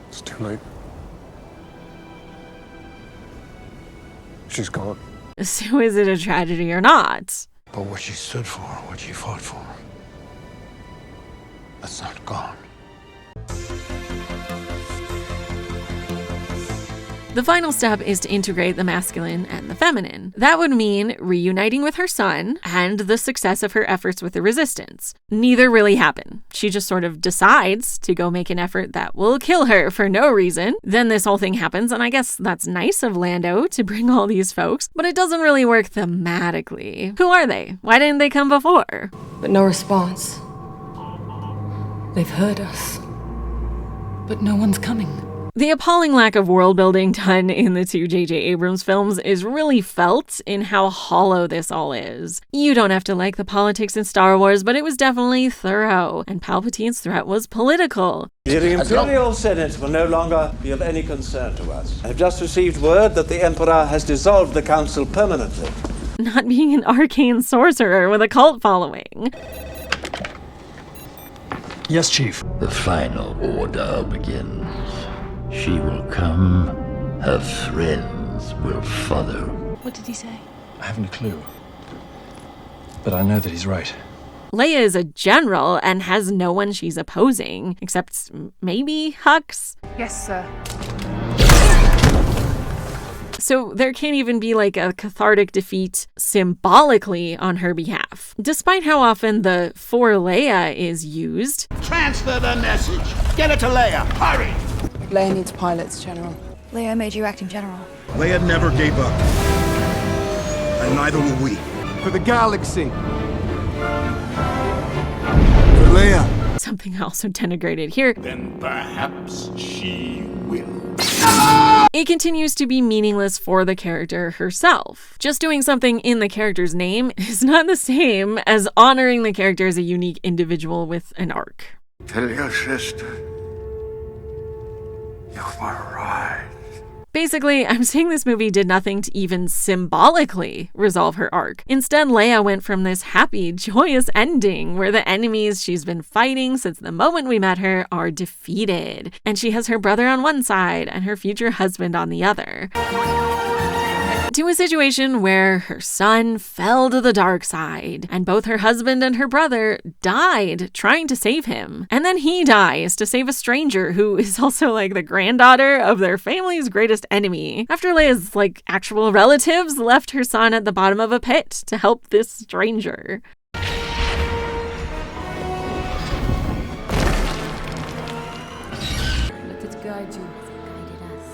It's too late. She's gone. So is it a tragedy or not? But what she stood for, what she fought for, that's not gone. The final step is to integrate the masculine and the feminine. That would mean reuniting with her son and the success of her efforts with the Resistance. Neither really happen. She just sort of decides to go make an effort that will kill her for no reason. Then this whole thing happens, and I guess that's nice of Lando to bring all these folks, but it doesn't really work thematically. Who are they? Why didn't they come before? But no response. They've heard us. But no one's coming. The appalling lack of world building done in the two J.J. Abrams films is really felt in how hollow this all is. You don't have to like the politics in Star Wars, but it was definitely thorough, and Palpatine's threat was political. The Imperial Senate will no longer be of any concern to us. I have just received word that the Emperor has dissolved the Council permanently. Not being an arcane sorcerer with a cult following. Yes, Chief. The final order begins. She will come, her friends will follow. What did he say? I haven't a clue. But I know that he's right. Leia is a general and has no one she's opposing, except maybe Hux? Yes, sir. So there can't even be like a cathartic defeat symbolically on her behalf. Despite how often the "for Leia" is used. Transfer the message. Get it to Leia. Hurry. Leia needs pilots, General. Leia made you acting general. Leia never gave up. And neither will we. For the galaxy. For Leia. Something also denigrated here. Then perhaps she will. It continues to be meaningless for the character herself. Just doing something in the character's name is not the same as honoring the character as a unique individual with an arc. Tell your sister you were right. Basically, I'm saying this movie did nothing to even symbolically resolve her arc. Instead, Leia went from this happy, joyous ending where the enemies she's been fighting since the moment we met her are defeated, and she has her brother on one side and her future husband on the other, to a situation where her son fell to the dark side, and both her husband and her brother died trying to save him. And then he dies to save a stranger who is also like the granddaughter of their family's greatest enemy, after Leia's like actual relatives left her son at the bottom of a pit to help this stranger. Let it guide you.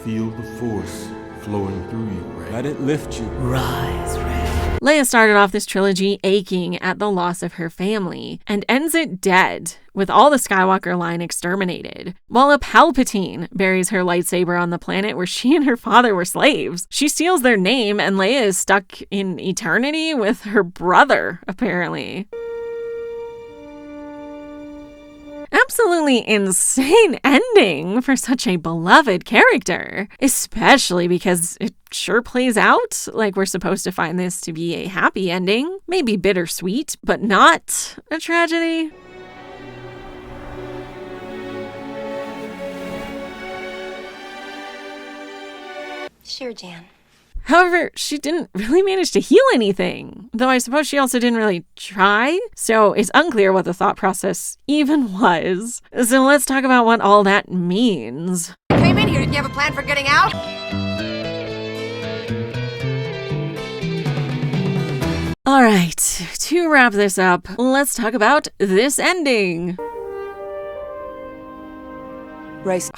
Feel the force flowing through you, Rey. Let it lift you. Rise, Rey. Leia started off this trilogy aching at the loss of her family, and ends it dead, with all the Skywalker line exterminated, while a Palpatine buries her lightsaber on the planet where she and her father were slaves. She steals their name, and Leia is stuck in eternity with her brother, apparently. Absolutely insane ending for such a beloved character, especially because it sure plays out like we're supposed to find this to be a happy ending, maybe bittersweet, but not a tragedy. Sure, Jan. However, she didn't really manage to heal anything, though I suppose she also didn't really try, so it's unclear what the thought process even was. So let's talk about what all that means. Came in here, didn't you have a plan for getting out? Alright, to wrap this up, let's talk about this ending. Race.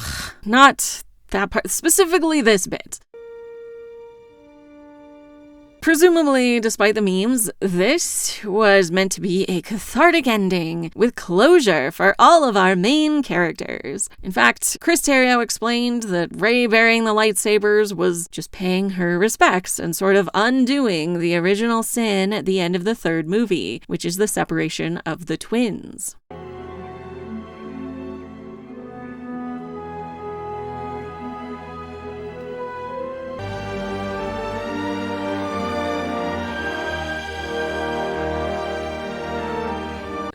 Not that part, specifically this bit. Presumably, despite the memes, this was meant to be a cathartic ending with closure for all of our main characters. In fact, Chris Terrio explained that Rey burying the lightsabers was just paying her respects and sort of undoing the original sin at the end of the third movie, which is the separation of the twins.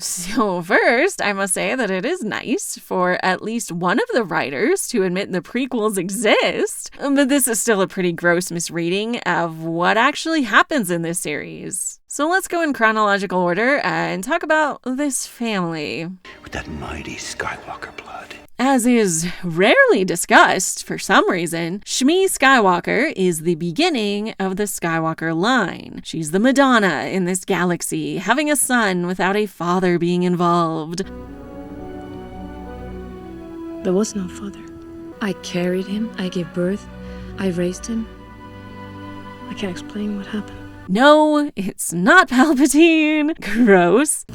So first, I must say that it is nice for at least one of the writers to admit the prequels exist, but this is still a pretty gross misreading of what actually happens in this series. So let's go in chronological order and talk about this family. With that mighty Skywalker blood. As is rarely discussed for some reason, Shmi Skywalker is the beginning of the Skywalker line. She's the Madonna in this galaxy, having a son without a father being involved. There was no father. I carried him, I gave birth, I raised him. I can't explain what happened. No, it's not Palpatine. Gross.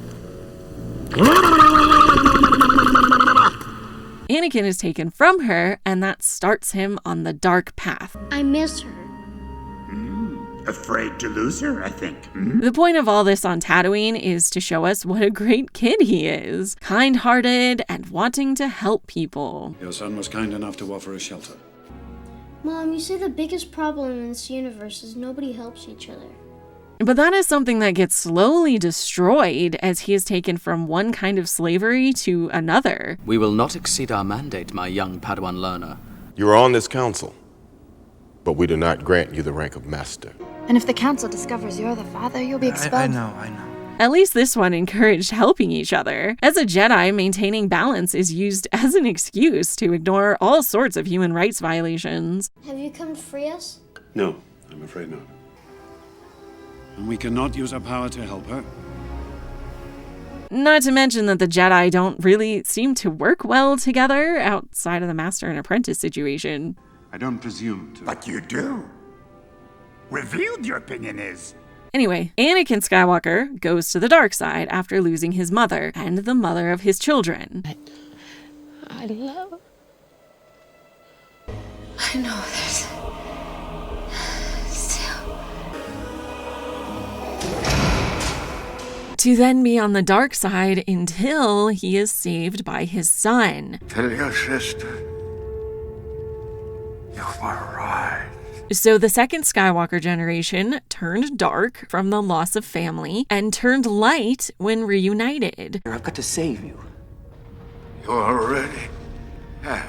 Anakin is taken from her, and that starts him on the dark path. I miss her. Afraid to lose her, I think. The point of all this on Tatooine is to show us what a great kid he is. Kind-hearted and wanting to help people. Your son was kind enough to offer a shelter. Mom, you say the biggest problem in this universe is nobody helps each other. But that is something that gets slowly destroyed as he is taken from one kind of slavery to another. We will not exceed our mandate, my young Padawan learner. You are on this council, but we do not grant you the rank of master. And if the council discovers you're the father, you'll be expelled. I know. At least this one encouraged helping each other. As a Jedi, maintaining balance is used as an excuse to ignore all sorts of human rights violations. Have you come to free us? No, I'm afraid not. And we cannot use our power to help her. Not to mention that the Jedi don't really seem to work well together outside of the master and apprentice situation. I don't presume to. But you do. Revealed your opinion is. Anyway, Anakin Skywalker goes to the dark side after losing his mother and the mother of his children. I know there's still. To then be on the dark side until he is saved by his son. Tell your sister you were right. So the second Skywalker generation turned dark from the loss of family and turned light when reunited. I've got to save you. You already have.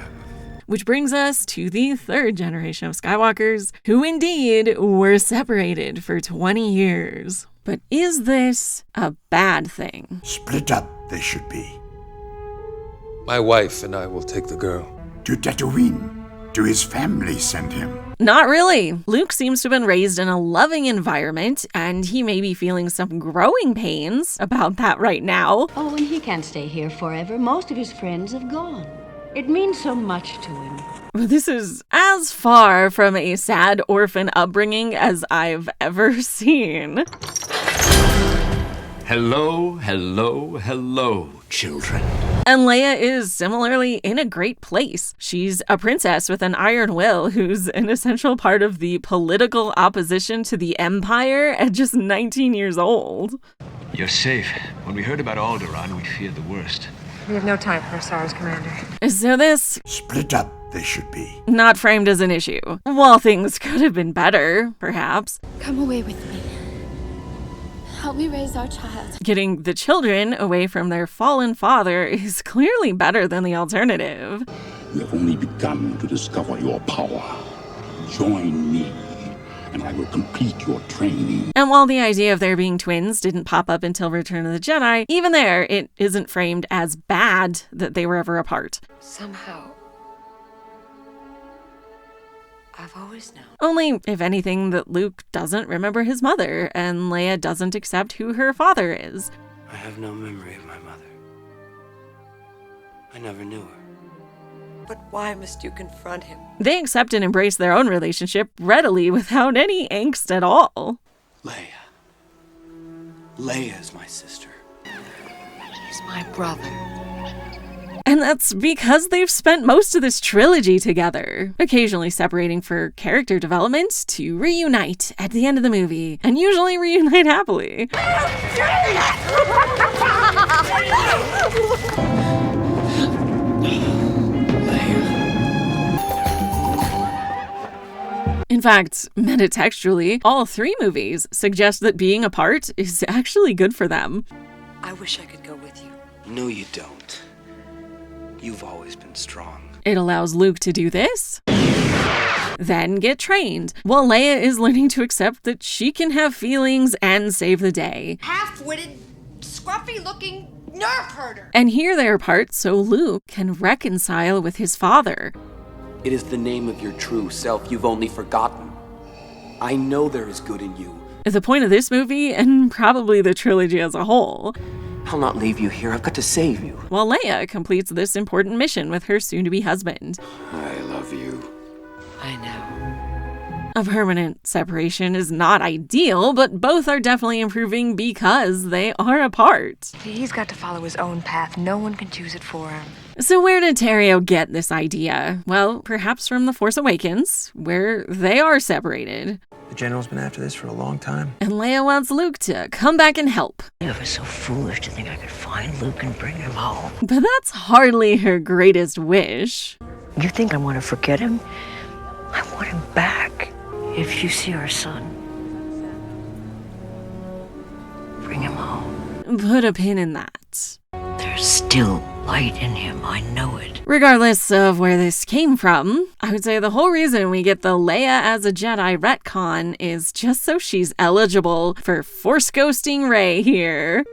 Which brings us to the third generation of Skywalkers, who indeed were separated for 20 years. But is this a bad thing? Split up, they should be. My wife and I will take the girl. To Tatooine. Do his family send him? Not really. Luke seems to have been raised in a loving environment, and he may be feeling some growing pains about that right now. Oh, and he can't stay here forever. Most of his friends have gone. It means so much to him. But this is as far from a sad orphan upbringing as I've ever seen. Hello, hello, hello, children. And Leia is similarly in a great place. She's a princess with an iron will who's an essential part of the political opposition to the Empire at just 19 years old. You're safe. When we heard about Alderaan, we feared the worst. We have no time for sorrows, Commander. So this... Split up, they should be. Not framed as an issue. While things could have been better, perhaps. Come away with me. Help me raise our child. Getting the children away from their fallen father is clearly better than the alternative. You have only begun to discover your power. Join me, and I will complete your training. And while the idea of there being twins didn't pop up until Return of the Jedi, even there, it isn't framed as bad that they were ever apart. Somehow, I've always known. Only, if anything, that Luke doesn't remember his mother, and Leia doesn't accept who her father is. I have no memory of my mother. I never knew her. But why must you confront him? They accept and embrace their own relationship readily without any angst at all. Leia. Leia is my sister. He's my brother. And that's because they've spent most of this trilogy together, occasionally separating for character development to reunite at the end of the movie, and usually reunite happily. In fact, metatextually, all three movies suggest that being apart is actually good for them. I wish I could go with you. No, you don't. You've always been strong. It allows Luke to do this, then get trained, while Leia is learning to accept that she can have feelings and save the day. Half-witted, scruffy-looking nerve herder. And hear their part so Luke can reconcile with his father. It is the name of your true self you've only forgotten. I know there is good in you. The point of this movie, and probably the trilogy as a whole, I'll not leave you here. I've got to save you. While Leia completes this important mission with her soon-to-be husband. I love you. I know. A permanent separation is not ideal, but both are definitely improving because they are apart. He's got to follow his own path. No one can choose it for him. So where did Terrio get this idea? Well, perhaps from The Force Awakens, where they are separated. The General's been after this for a long time. And Leia wants Luke to come back and help. I was so foolish to think I could find Luke and bring him home. But that's hardly her greatest wish. You think I want to forget him? I want him back. If you see our son, bring him home. Put a pin in that. There's still light in him, I know it. Regardless of where this came from, I would say the whole reason we get the Leia as a Jedi retcon is just so she's eligible for Force ghosting Rey here.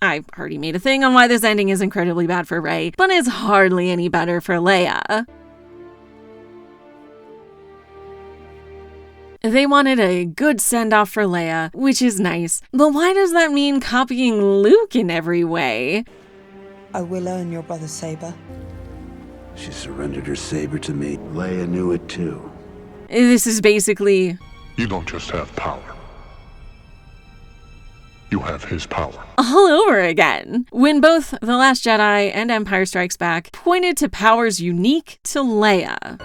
I already made a thing on why this ending is incredibly bad for Rey, but it's hardly any better for Leia. They wanted a good send-off for Leia, which is nice, but why does that mean copying Luke in every way? I will earn your brother's saber. She surrendered her saber to me. Leia knew it too. This is basically... You don't just have power. You have his power. All over again. When both The Last Jedi and Empire Strikes Back pointed to powers unique to Leia.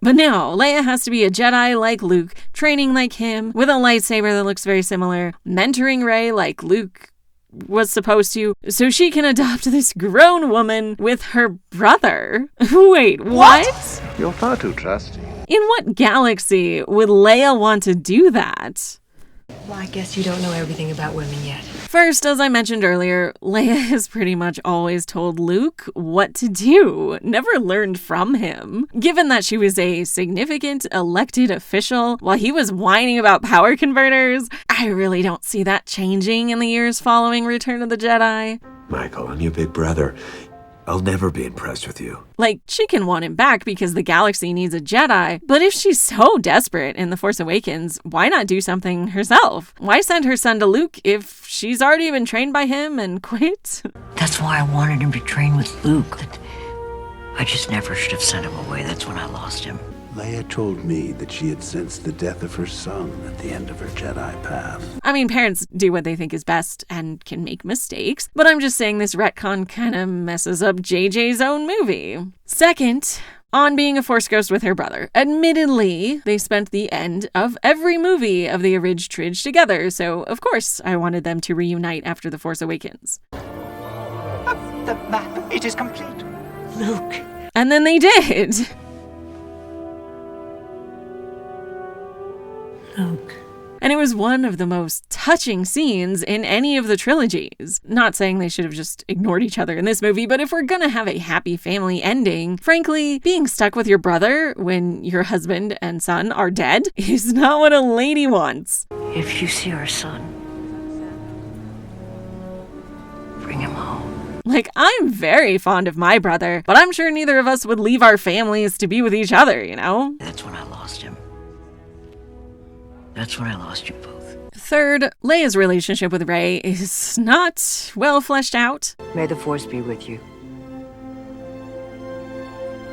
But no, Leia has to be a Jedi like Luke, training like him, with a lightsaber that looks very similar, mentoring Rey like Luke was supposed to, so she can adopt this grown woman with her brother. Wait, what? You're far too trusting. In what galaxy would Leia want to do that? Well, I guess you don't know everything about women yet. First, as I mentioned earlier, Leia has pretty much always told Luke what to do, never learned from him. Given that she was a significant elected official while he was whining about power converters, I really don't see that changing in the years following Return of the Jedi. Michael, I'm your big brother. I'll never be impressed with you. Like, she can want him back because the galaxy needs a Jedi, but if she's so desperate in The Force Awakens, why not do something herself? Why send her son to Luke if she's already been trained by him and quit? That's why I wanted him to train with Luke. I just never should have sent him away. That's when I lost him. Leia told me that she had sensed the death of her son at the end of her Jedi path. I mean, parents do what they think is best and can make mistakes, but I'm just saying this retcon kind of messes up JJ's own movie. Second, on being a Force ghost with her brother. Admittedly, they spent the end of every movie of the Orig Tridge together, so of course I wanted them to reunite after The Force Awakens. The map, it is complete. Luke. And then they did. Luke. And it was one of the most touching scenes in any of the trilogies. Not saying they should have just ignored each other in this movie, but if we're gonna have a happy family ending, frankly, being stuck with your brother when your husband and son are dead is not what a lady wants. If you see our son, bring him home. Like, I'm very fond of my brother, but I'm sure neither of us would leave our families to be with each other, you know? That's when I lost him. That's when I lost you both. Third, Leia's relationship with Rey is not well fleshed out. May the Force be with you.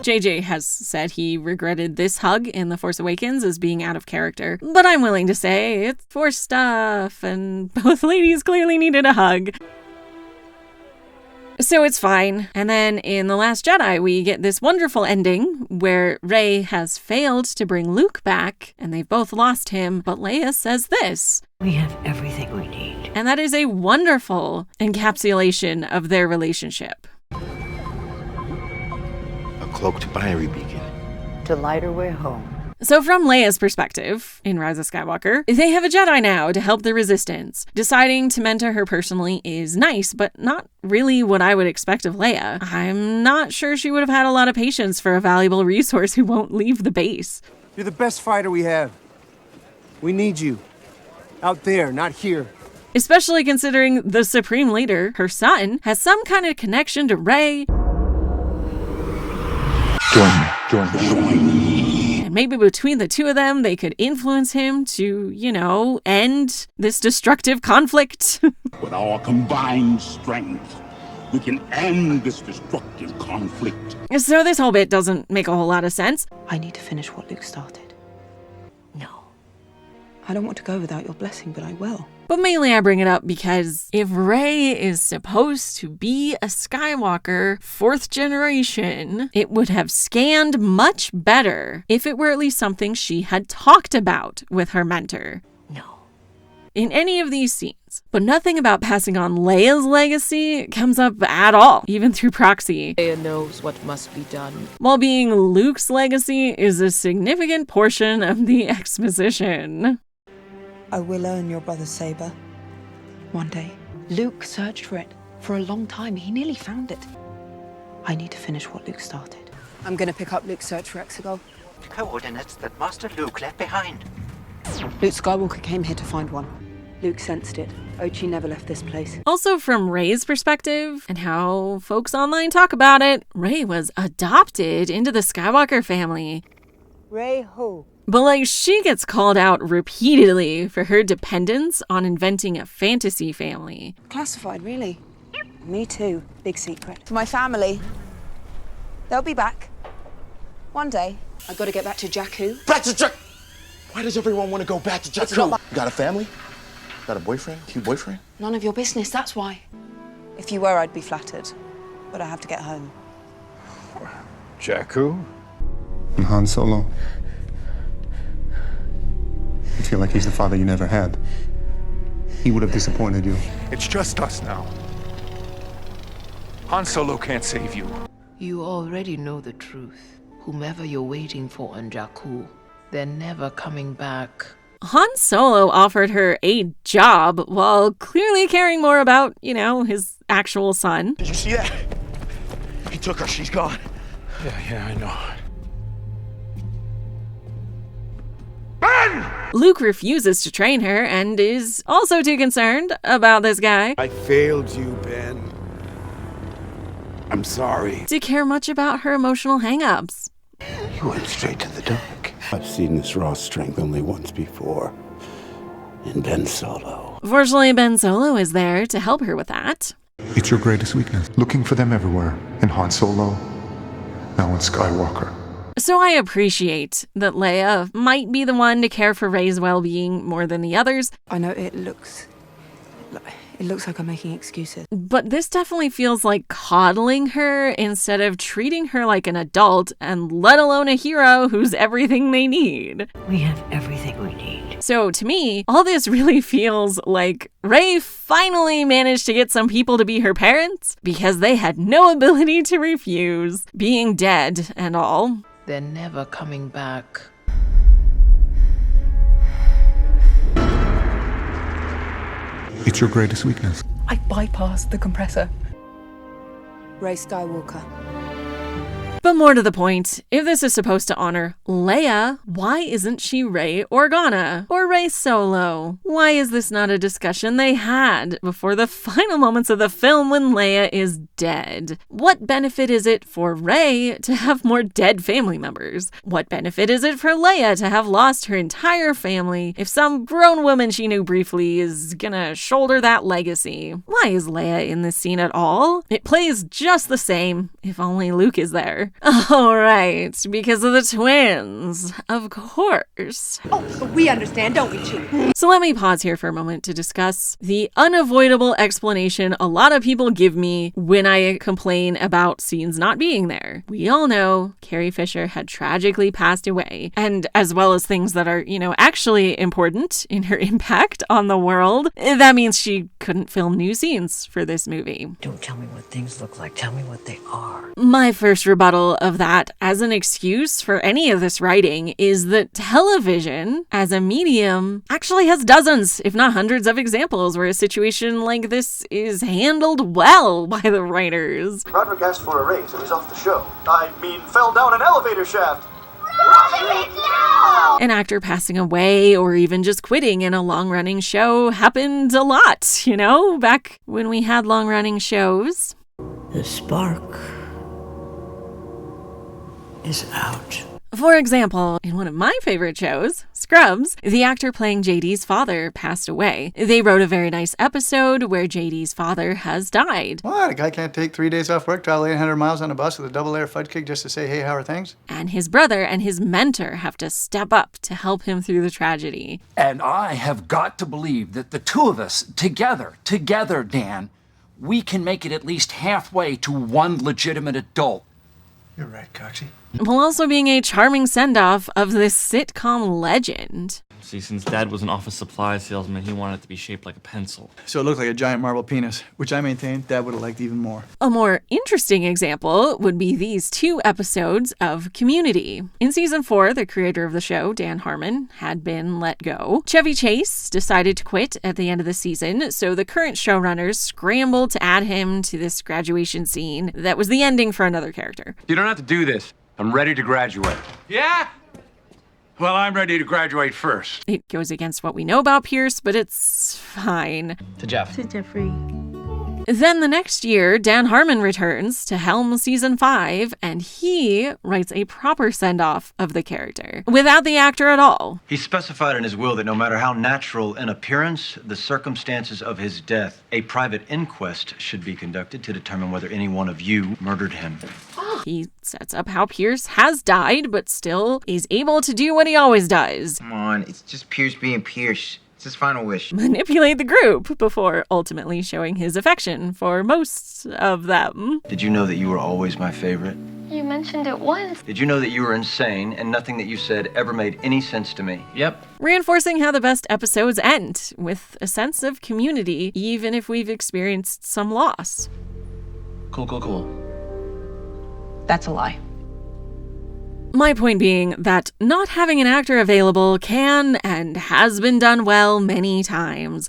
JJ has said he regretted this hug in The Force Awakens as being out of character, but I'm willing to say it's Force stuff, and both ladies clearly needed a hug. So it's fine. And then in The Last Jedi, we get this wonderful ending where Rey has failed to bring Luke back, and they've both lost him, but Leia says this. We have everything we need. And that is a wonderful encapsulation of their relationship. A cloaked fiery beacon. To light her way home. So from Leia's perspective, in Rise of Skywalker, they have a Jedi now to help the Resistance. Deciding to mentor her personally is nice, but not really what I would expect of Leia. I'm not sure she would have had a lot of patience for a valuable resource who won't leave the base. You're the best fighter we have. We need you. Out there, not here. Especially considering the Supreme Leader, her son, has some kind of connection to Rey. Join me. And maybe between the two of them, they could influence him to, you know, end this destructive conflict. With our combined strength, we can end this destructive conflict. So this whole bit doesn't make a whole lot of sense. I need to finish what Luke started. No. I don't want to go without your blessing, but I will. But mainly I bring it up because if Rey is supposed to be a Skywalker, 4th generation, it would have scanned much better if it were at least something she had talked about with her mentor. No. In any of these scenes. But nothing about passing on Leia's legacy comes up at all, even through proxy. Leia knows what must be done. While being Luke's legacy is a significant portion of the exposition. I will earn your brother's saber. One day, Luke searched for it for a long time. He nearly found it. I need to finish what Luke started. I'm gonna pick up Luke's search for Exegol. Coordinates that Master Luke left behind. Luke Skywalker came here to find one. Luke sensed it. Ochi never left this place. Also, from Rey's perspective, and how folks online talk about it, Rey was adopted into the Skywalker family. Rey who? But like, she gets called out repeatedly for her dependence on inventing a fantasy family. Classified, really? Me too. Big secret. To my family. They'll be back. One day. I gotta get back to Jakku. Back to Jakku! Why does everyone want to go back to Jakku? You got a family? Got a boyfriend? Cute boyfriend? None of your business, that's why. If you were, I'd be flattered. But I have to get home. Jakku? And Han Solo? You feel like he's the father you never had. He would have disappointed you. It's just us now. Han Solo can't save you. You already know the truth. Whomever you're waiting for on Jakku, they're never coming back. Han Solo offered her a job while clearly caring more about, his actual son. Did you see that? He took her. She's gone. Yeah, I know. Luke refuses to train her and is also too concerned about this guy. I failed you, Ben. I'm sorry. To care much about her emotional hang-ups. You went straight to the dark. I've seen this raw strength only once before. In Ben Solo. Fortunately, Ben Solo is there to help her with that. It's your greatest weakness. Looking for them everywhere. In Han Solo, now in Skywalker. So I appreciate that Leia might be the one to care for Rey's well-being more than the others. I know it looks like I'm making excuses. But this definitely feels like coddling her instead of treating her like an adult, and let alone a hero who's everything they need. We have everything we need. So to me, all this really feels like Rey finally managed to get some people to be her parents because they had no ability to refuse, being dead and all. They're never coming back. It's your greatest weakness. I bypassed the compressor. Rey Skywalker. But more to the point, if this is supposed to honor Leia, why isn't she Rey Organa? Or Rey Solo? Why is this not a discussion they had before the final moments of the film when Leia is dead? What benefit is it for Rey to have more dead family members? What benefit is it for Leia to have lost her entire family if some grown woman she knew briefly is gonna shoulder that legacy? Why is Leia in this scene at all? It plays just the same, if only Luke is there. Oh, right, because of the twins, of course. Oh, we understand, don't we, Chief? So let me pause here for a moment to discuss the unavoidable explanation a lot of people give me when I complain about scenes not being there. We all know Carrie Fisher had tragically passed away, and as well as things that are, actually important in her impact on the world, that means she couldn't film new scenes for this movie. Don't tell me what things look like, tell me what they are. My first rebuttal of that as an excuse for any of this writing is that television as a medium actually has dozens, if not hundreds of examples where a situation like this is handled well by the writers. Roderick asked for a raise and he's off the show. Fell down an elevator shaft. Roderick, no! An actor passing away or even just quitting in a long-running show happened a lot, back when we had long-running shows. The spark is out. For example, in one of my favorite shows, Scrubs, the actor playing JD's father passed away. They wrote a very nice episode where JD's father has died. What? A guy can't take 3 days off work, travel 800 miles on a bus with a double-layer fudge cake just to say, hey, how are things? And his brother and his mentor have to step up to help him through the tragedy. And I have got to believe that the two of us, together, Dan, we can make it at least halfway to one legitimate adult. You're right, Coxie. While also being a charming send-off of this sitcom legend. See, since Dad was an office supply salesman, he wanted it to be shaped like a pencil. So it looked like a giant marble penis, which I maintain Dad would have liked even more. A more interesting example would be these 2 episodes of Community. In season 4, the creator of the show, Dan Harmon, had been let go. Chevy Chase decided to quit at the end of the season, so the current showrunners scrambled to add him to this graduation scene that was the ending for another character. You don't have to do this. I'm ready to graduate. Yeah? Well, I'm ready to graduate first. It goes against what we know about Pierce, but it's fine. To Jeff. To Jeffrey. Then the next year, Dan Harmon returns to helm season 5, and he writes a proper send-off of the character, without the actor at all. He specified in his will that no matter how natural in appearance the circumstances of his death, a private inquest should be conducted to determine whether any one of you murdered him. He sets up how Pierce has died, but still is able to do what he always does. Come on, it's just Pierce being Pierce. It's his final wish. Manipulate the group before ultimately showing his affection for most of them. Did you know that you were always my favorite? You mentioned it once. Did you know that you were insane and nothing that you said ever made any sense to me? Yep. Reinforcing how the best episodes end, with a sense of community, even if we've experienced some loss. Cool. That's a lie. My point being that not having an actor available can and has been done well many times.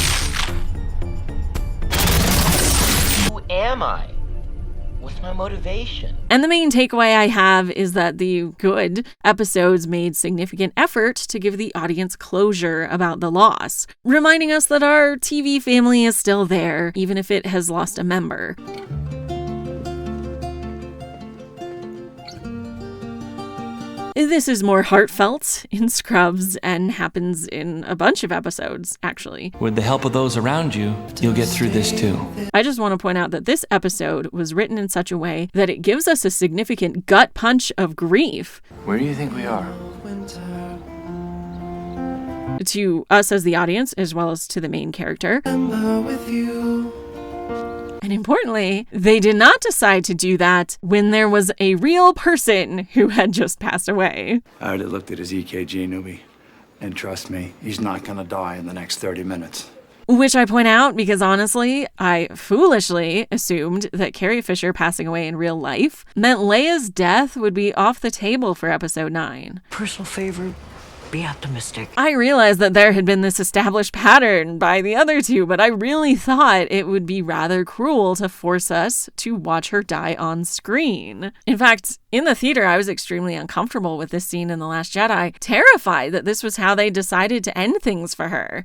Who am I? What's my motivation? And the main takeaway I have is that the good episodes made significant effort to give the audience closure about the loss, reminding us that our TV family is still there, even if it has lost a member. This is more heartfelt in Scrubs and happens in a bunch of episodes, actually. With the help of those around you, you'll get through this too. I just want to point out that this episode was written in such a way that it gives us a significant gut punch of grief. Where do you think we are? To us as the audience, as well as to the main character. And importantly, they did not decide to do that when there was a real person who had just passed away. I already looked at his EKG, newbie. And trust me, he's not gonna die in the next 30 minutes. Which I point out because honestly, I foolishly assumed that Carrie Fisher passing away in real life meant Leia's death would be off the table for episode 9. Personal favor, be optimistic. I realized that there had been this established pattern by the other 2, but I really thought it would be rather cruel to force us to watch her die on screen. In fact, in the theater, I was extremely uncomfortable with this scene in The Last Jedi, terrified that this was how they decided to end things for her.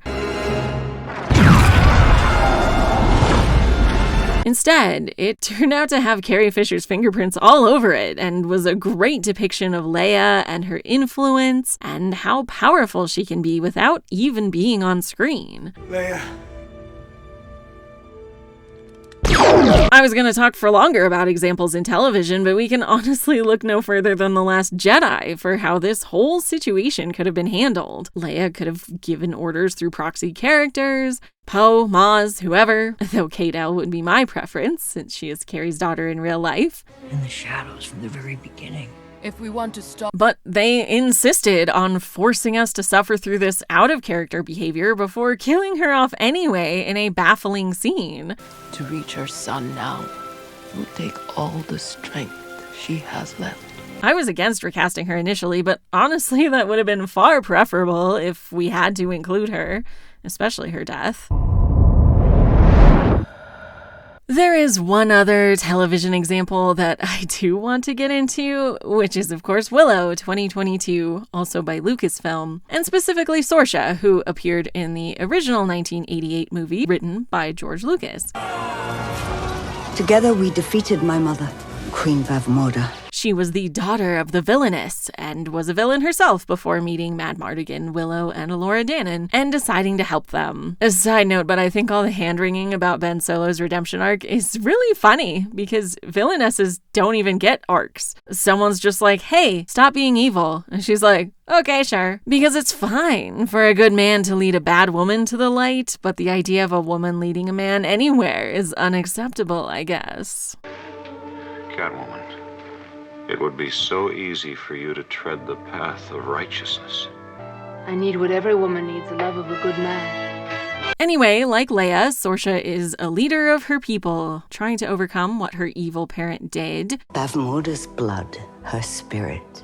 Instead, it turned out to have Carrie Fisher's fingerprints all over it and was a great depiction of Leia and her influence and how powerful she can be without even being on screen. Leia. I was going to talk for longer about examples in television, but we can honestly look no further than The Last Jedi for how this whole situation could have been handled. Leia could have given orders through proxy characters, Poe, Maz, whoever, though Kate-El would be my preference since she is Carrie's daughter in real life. In the shadows from the very beginning. If we want to stop. But they insisted on forcing us to suffer through this out-of-character behavior before killing her off anyway in a baffling scene. To reach her son now will take all the strength she has left. I was against recasting her initially, but honestly, that would have been far preferable if we had to include her, especially her death. There is one other television example that I do want to get into, which is, of course, Willow 2022, also by Lucasfilm, and specifically Saoirse, who appeared in the original 1988 movie written by George Lucas. Together we defeated my mother, Queen Bavmorda. She was the daughter of the villainess and was a villain herself before meeting Mad Mardigan, Willow, and Elora Danan and deciding to help them. A side note, but I think all the hand-wringing about Ben Solo's redemption arc is really funny because villainesses don't even get arcs. Someone's just like, hey, stop being evil. And she's like, okay, sure. Because it's fine for a good man to lead a bad woman to the light, but the idea of a woman leading a man anywhere is unacceptable, I guess. Catwoman, it would be so easy for you to tread the path of righteousness. I need what every woman needs, the love of a good man. Anyway, like Leia, Saoirse is a leader of her people, trying to overcome what her evil parent did. Bavmorda's blood, her spirit,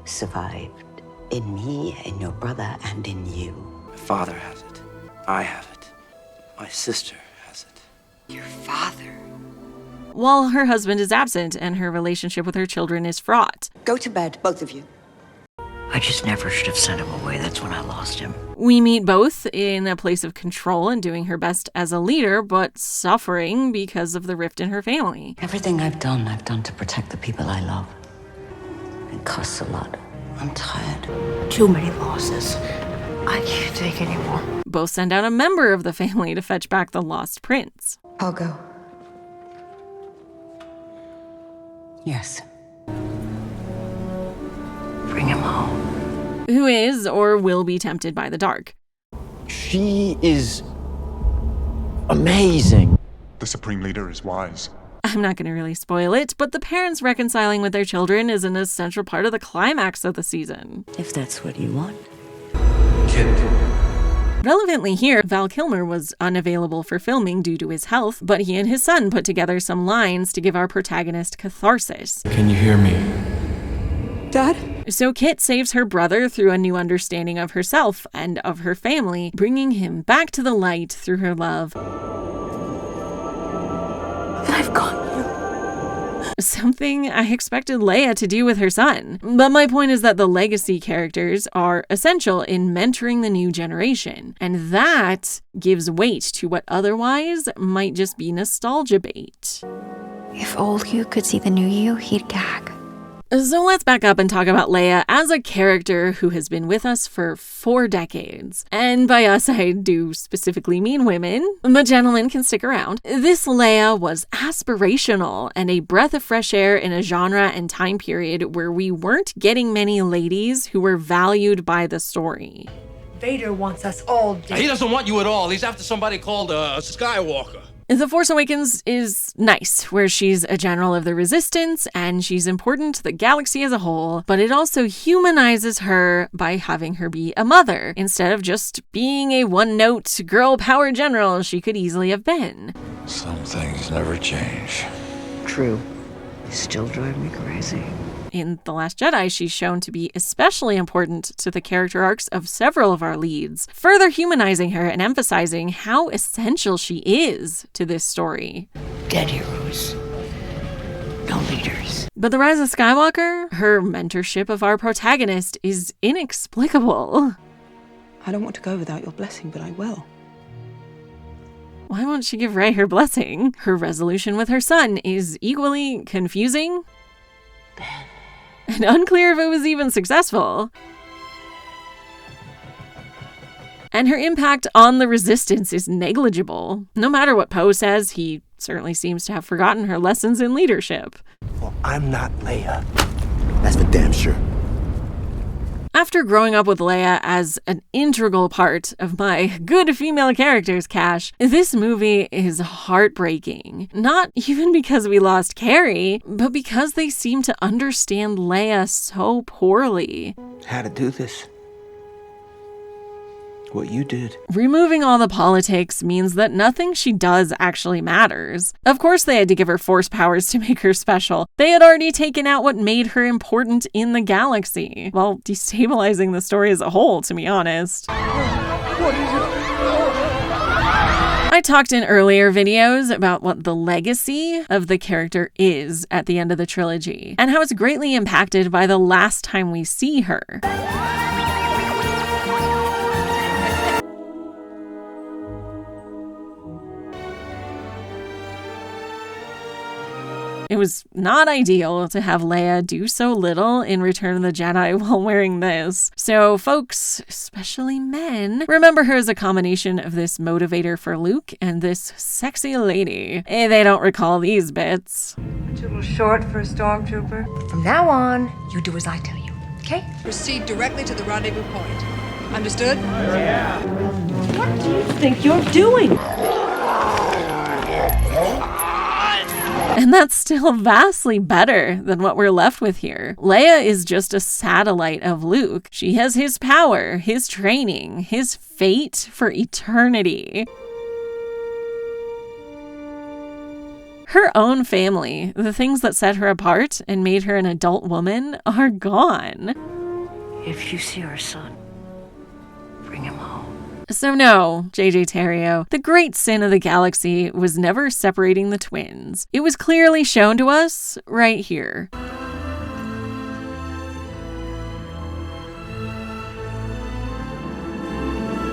survived in me, in your brother, and in you. My father has it. I have it. My sister has it. Your father? While her husband is absent and her relationship with her children is fraught. Go to bed, both of you. I just never should have sent him away. That's when I lost him. We meet both in a place of control and doing her best as a leader, but suffering because of the rift in her family. Everything I've done to protect the people I love. It costs a lot. I'm tired. Too many losses. I can't take anymore. Both send out a member of the family to fetch back the lost prince. I'll go. Yes. Bring him home. Who is or will be tempted by the dark. She is amazing. The Supreme Leader is wise. I'm not going to really spoil it, but the parents reconciling with their children is an essential part of the climax of the season. If that's what you want. Relevantly here, Val Kilmer was unavailable for filming due to his health, but he and his son put together some lines to give our protagonist catharsis. Can you hear me? Dad? So Kit saves her brother through a new understanding of herself and of her family, bringing him back to the light through her love. I've got you. Something I expected Leia to do with her son. But my point is that the legacy characters are essential in mentoring the new generation, and that gives weight to what otherwise might just be nostalgia bait. If old you could see the new you, he'd gag. So let's back up and talk about Leia as a character who has been with us for 4 decades. And by us, I do specifically mean women, but gentlemen can stick around. This Leia was aspirational and a breath of fresh air in a genre and time period where we weren't getting many ladies who were valued by the story. Vader wants us all dead. He doesn't want you at all. He's after somebody called a Skywalker. The Force Awakens is nice, where she's a general of the Resistance and she's important to the galaxy as a whole, but it also humanizes her by having her be a mother, instead of just being a one-note girl power general she could easily have been. Some things never change. True. You still drive me crazy. In The Last Jedi, she's shown to be especially important to the character arcs of several of our leads, further humanizing her and emphasizing how essential she is to this story. Dead heroes. No leaders. But The Rise of Skywalker, her mentorship of our protagonist, is inexplicable. I don't want to go without your blessing, but I will. Why won't she give Rey her blessing? Her resolution with her son is equally confusing and unclear if it was even successful. And her impact on the Resistance is negligible. No matter what Poe says, he certainly seems to have forgotten her lessons in leadership. Well, I'm not Leia. That's for damn sure. After growing up with Leia as an integral part of my good female characters cache, this movie is heartbreaking. Not even because we lost Carrie, but because they seem to understand Leia so poorly. How to do this? What you did. Removing all the politics means that nothing she does actually matters. Of course they had to give her force powers to make her special. They had already taken out what made her important in the galaxy, while destabilizing the story as a whole, to be honest. I talked in earlier videos about what the legacy of the character is at the end of the trilogy, and how it's greatly impacted by the last time we see her. It was not ideal to have Leia do so little in Return of the Jedi while wearing this. So folks, especially men, remember her as a combination of this motivator for Luke and this sexy lady. They don't recall these bits. A little short for a stormtrooper. From now on, you do as I tell you, okay? Proceed directly to the rendezvous point. Understood? Yeah. What do you think you're doing? And that's still vastly better than what we're left with here. Leia is just a satellite of Luke. She has his power, his training, his fate for eternity. Her own family, the things that set her apart and made her an adult woman, are gone. If you see our son, bring him home. So no, JJ Terrio, the great sin of the galaxy was never separating the twins. It was clearly shown to us right here.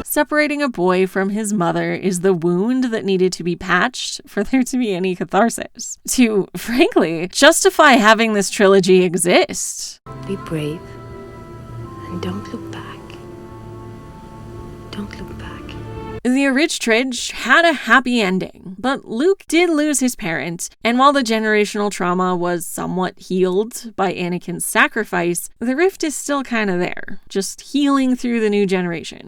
Separating a boy from his mother is the wound that needed to be patched for there to be any catharsis. To, frankly, justify having this trilogy exist. Be brave and don't look back. Don't look back. The Tridge had a happy ending, but Luke did lose his parent, and while the generational trauma was somewhat healed by Anakin's sacrifice, the rift is still kind of there, just healing through the new generation.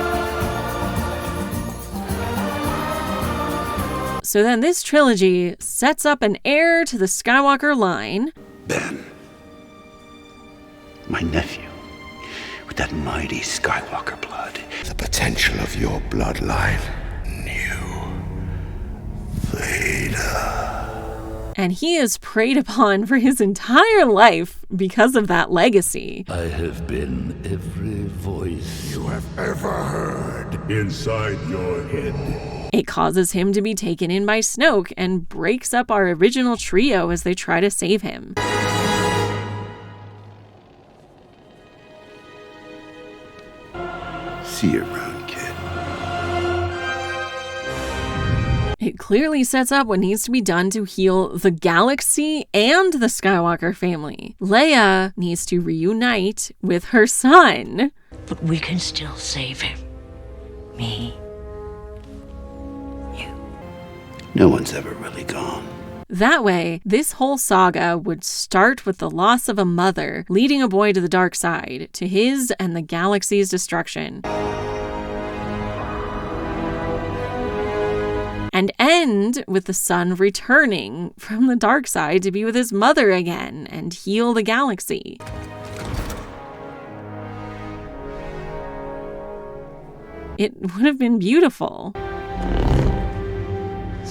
So then this trilogy sets up an heir to the Skywalker line. Ben, my nephew, with that mighty Skywalker blood. The potential of your bloodline. New Vader. And he is preyed upon for his entire life because of that legacy. I have been every voice you have ever heard inside your head. It causes him to be taken in by Snoke and breaks up our original trio as they try to save him. See you around, kid. It clearly sets up what needs to be done to heal the galaxy and the Skywalker family. Leia needs to reunite with her son. But we can still save him. Me. No one's ever really gone. That way, this whole saga would start with the loss of a mother, leading a boy to the dark side, to his and the galaxy's destruction. And end with the son returning from the dark side to be with his mother again and heal the galaxy. It would have been beautiful.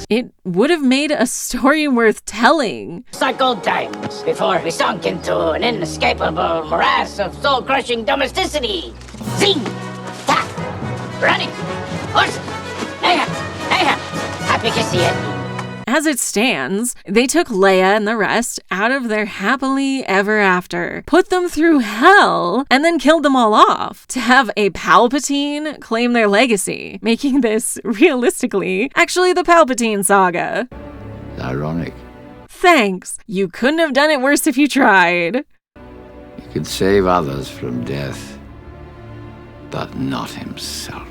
It would have made a story worth telling. Like old times, before we sunk into an inescapable morass of soul-crushing domesticity. Zing! Ta! Running! Horse! Leia! Leia! Happy to see it. As it stands, they took Leia and the rest out of their happily ever after, put them through hell, and then killed them all off to have a Palpatine claim their legacy, making this, realistically, actually the Palpatine saga. Ironic. Thanks. You couldn't have done it worse if you tried. He could save others from death, but not himself.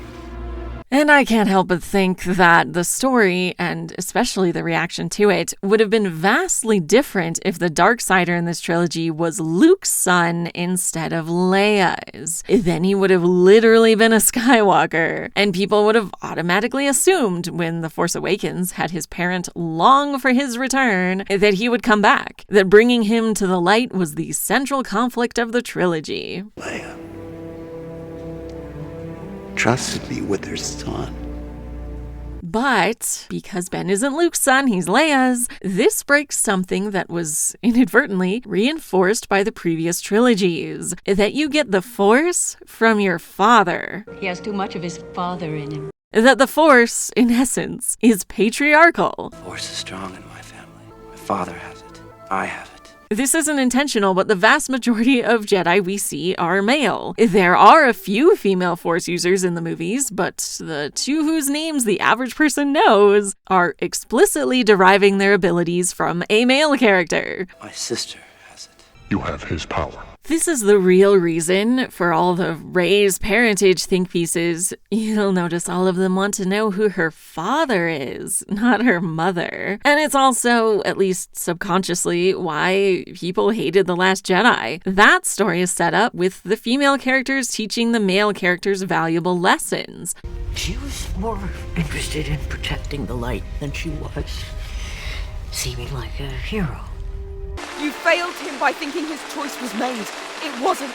And I can't help but think that the story, and especially the reaction to it, would have been vastly different if the Darksider in this trilogy was Luke's son instead of Leia's. Then he would have literally been a Skywalker, and people would have automatically assumed when The Force Awakens had his parent long for his return that he would come back, that bringing him to the light was the central conflict of the trilogy. Leia trusted me with her son. But because Ben isn't Luke's son, he's Leia's, this breaks something that was inadvertently reinforced by the previous trilogies, that you get the Force from your father. He has too much of his father in him. That the Force, in essence, is patriarchal. The Force is strong in my family. My father has it. I have it. This isn't intentional, but the vast majority of Jedi we see are male. There are a few female Force users in the movies, but the two whose names the average person knows are explicitly deriving their abilities from a male character. My sister has it. You have his power. This is the real reason for all the Rey's parentage think pieces. You'll notice all of them want to know who her father is, not her mother. And it's also, at least subconsciously, why people hated The Last Jedi. That story is set up with the female characters teaching the male characters valuable lessons. She was more interested in protecting the light than she was seeming like a hero. You failed him by thinking his choice was made. It wasn't.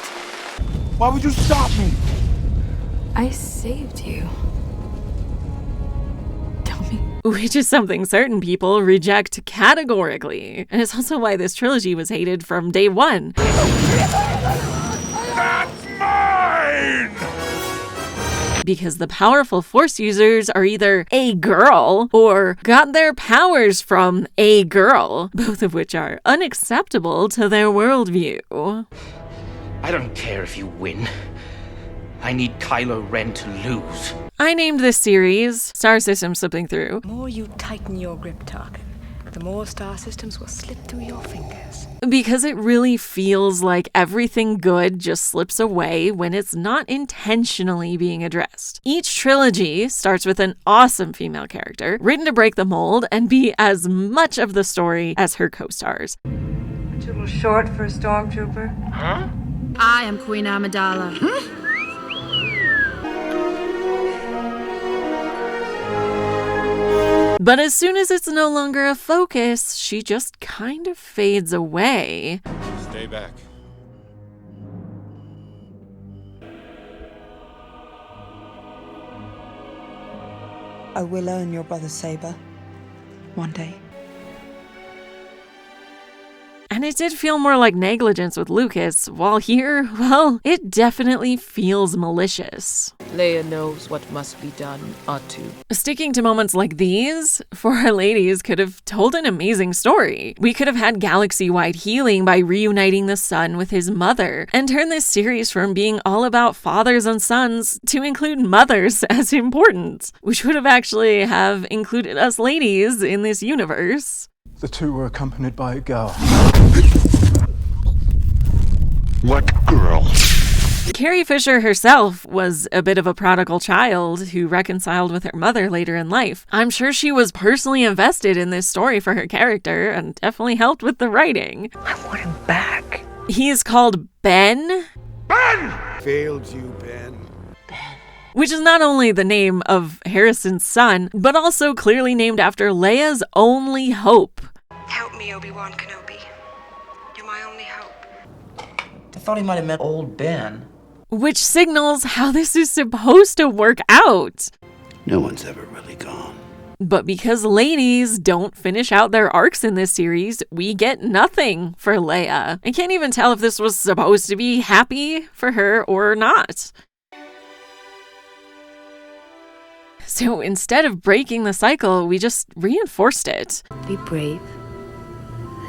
Why would you stop me? I saved you. Which is something certain people reject categorically. And it's also why this trilogy was hated from day one. That's mine! Because the powerful Force users are either a girl or got their powers from a girl, both of which are unacceptable to their worldview. I don't care if you win. I need Kylo Ren to lose. I named this series Star System Slipping Through. The more you tighten your grip, Tarkin, the more star systems will slip through your fingers. Because it really feels like everything good just slips away when it's not intentionally being addressed. Each trilogy starts with an awesome female character, written to break the mold and be as much of the story as her co-stars. A little short for a stormtrooper. Huh? I am Queen Amidala. But as soon as it's no longer a focus, she just kind of fades away. Stay back. I will earn your brother's saber. One day. And it did feel more like negligence with Lucas, while here, well, it definitely feels malicious. Leia knows what must be done, Atu. Sticking to moments like these, For Our Ladies could have told an amazing story. We could have had galaxy-wide healing by reuniting the son with his mother, and turn this series from being all about fathers and sons to include mothers as important, which would have actually have included us ladies in this universe. The two were accompanied by a girl. What girl? Carrie Fisher herself was a bit of a prodigal child who reconciled with her mother later in life. I'm sure she was personally invested in this story for her character and definitely helped with the writing. I want him back. He is called Ben. Ben! Failed you, Ben. Which is not only the name of Harrison's son, but also clearly named after Leia's only hope. Help me, Obi-Wan Kenobi. You're my only hope. I thought he might have met old Ben. Which signals how this is supposed to work out. No one's ever really gone. But because ladies don't finish out their arcs in this series, we get nothing for Leia. I can't even tell if this was supposed to be happy for her or not. So instead of breaking the cycle, we just reinforced it. Be brave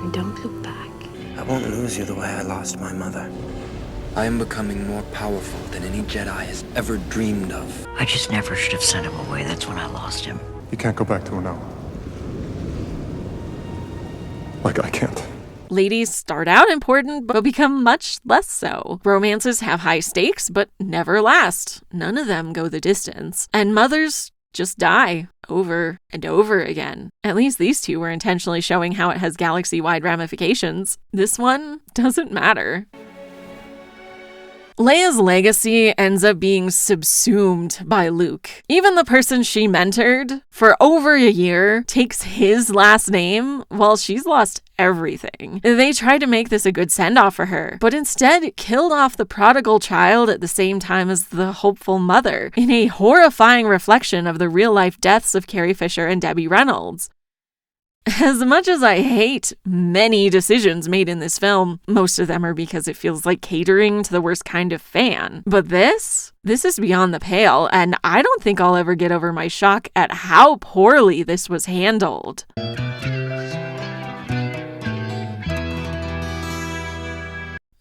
and don't look back. I won't lose you the way I lost my mother. I am becoming more powerful than any Jedi has ever dreamed of. I just never should have sent him away. That's when I lost him. You can't go back to her now. Like I can't. Ladies start out important, but become much less so. Romances have high stakes, but never last. None of them go the distance. And mothers just die over and over again. At least these two were intentionally showing how it has galaxy-wide ramifications. This one doesn't matter. Leia's legacy ends up being subsumed by Luke. Even the person she mentored for over a year takes his last name while she's lost everything. They tried to make this a good send-off for her, but instead killed off the prodigal child at the same time as the hopeful mother, in a horrifying reflection of the real-life deaths of Carrie Fisher and Debbie Reynolds. As much as I hate many decisions made in this film, most of them are because it feels like catering to the worst kind of fan. But this is beyond the pale, and I don't think I'll ever get over my shock at how poorly this was handled.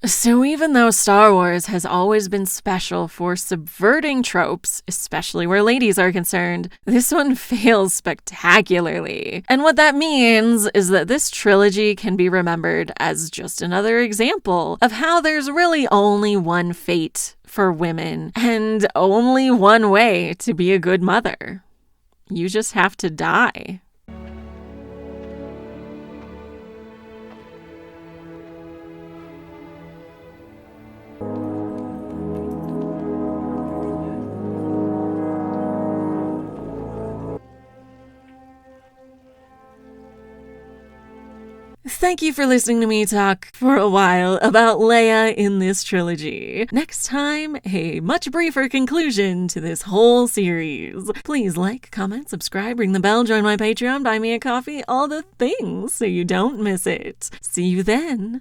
So even though Star Wars has always been special for subverting tropes, especially where ladies are concerned, this one fails spectacularly. And what that means is that this trilogy can be remembered as just another example of how there's really only one fate for women and only one way to be a good mother. You just have to die. Thank you for listening to me talk for a while about Leia in this trilogy. Next time, a much briefer conclusion to this whole series. Please like, comment, subscribe, ring the bell, join my Patreon, buy me a coffee, all the things so you don't miss it. See you then.